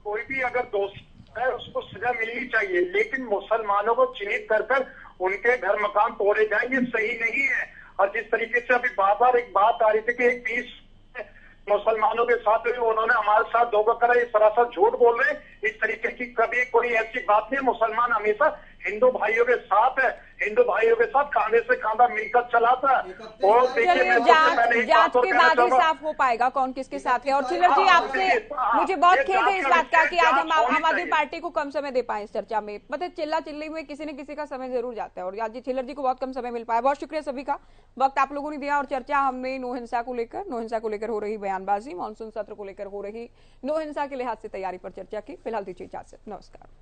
कोई भी अगर दोषी है उसको सजा मिलनी चाहिए, लेकिन मुसलमानों को चिन्हित कर उनके घर मकान तोड़े जाए, ये सही नहीं है। और जिस तरीके से अभी बार एक बात आ रही थी कि एक 20 मुसलमानों के साथ उन्होंने हमारे साथ धोखा करा, ये सरासर झूठ बोल रहे हैं। इस तरीके की कभी कोई ऐसी बात नहीं। मुसलमान हमेशा हिंदू भाइयों के साथ है। हिंदू भाइयों के साथ कांधे से कांधा मिलकर चला था। और चलिए जांच के बाद ही साफ हो पाएगा कौन किसके साथ है। और चिल्लर जी आपसे मुझे बहुत खेद है इस बात का कि आज हम आम आदमी पार्टी को कम समय दे पाए इस चर्चा में। मतलब चिल्ला चिल्ली में किसी न किसी का समय जरूर जाता है और आज चिल्लर जी को बहुत कम समय मिल पाया। बहुत शुक्रिया सभी का, वक्त आप लोगों ने दिया और चर्चा हमने नो हिंसा को लेकर हो रही बयानबाजी, मानसून सत्र को लेकर हो रही नो हिंसा के लिहाज से तैयारी पर चर्चा की। फिलहाल दीजिए इजाजत, नमस्कार।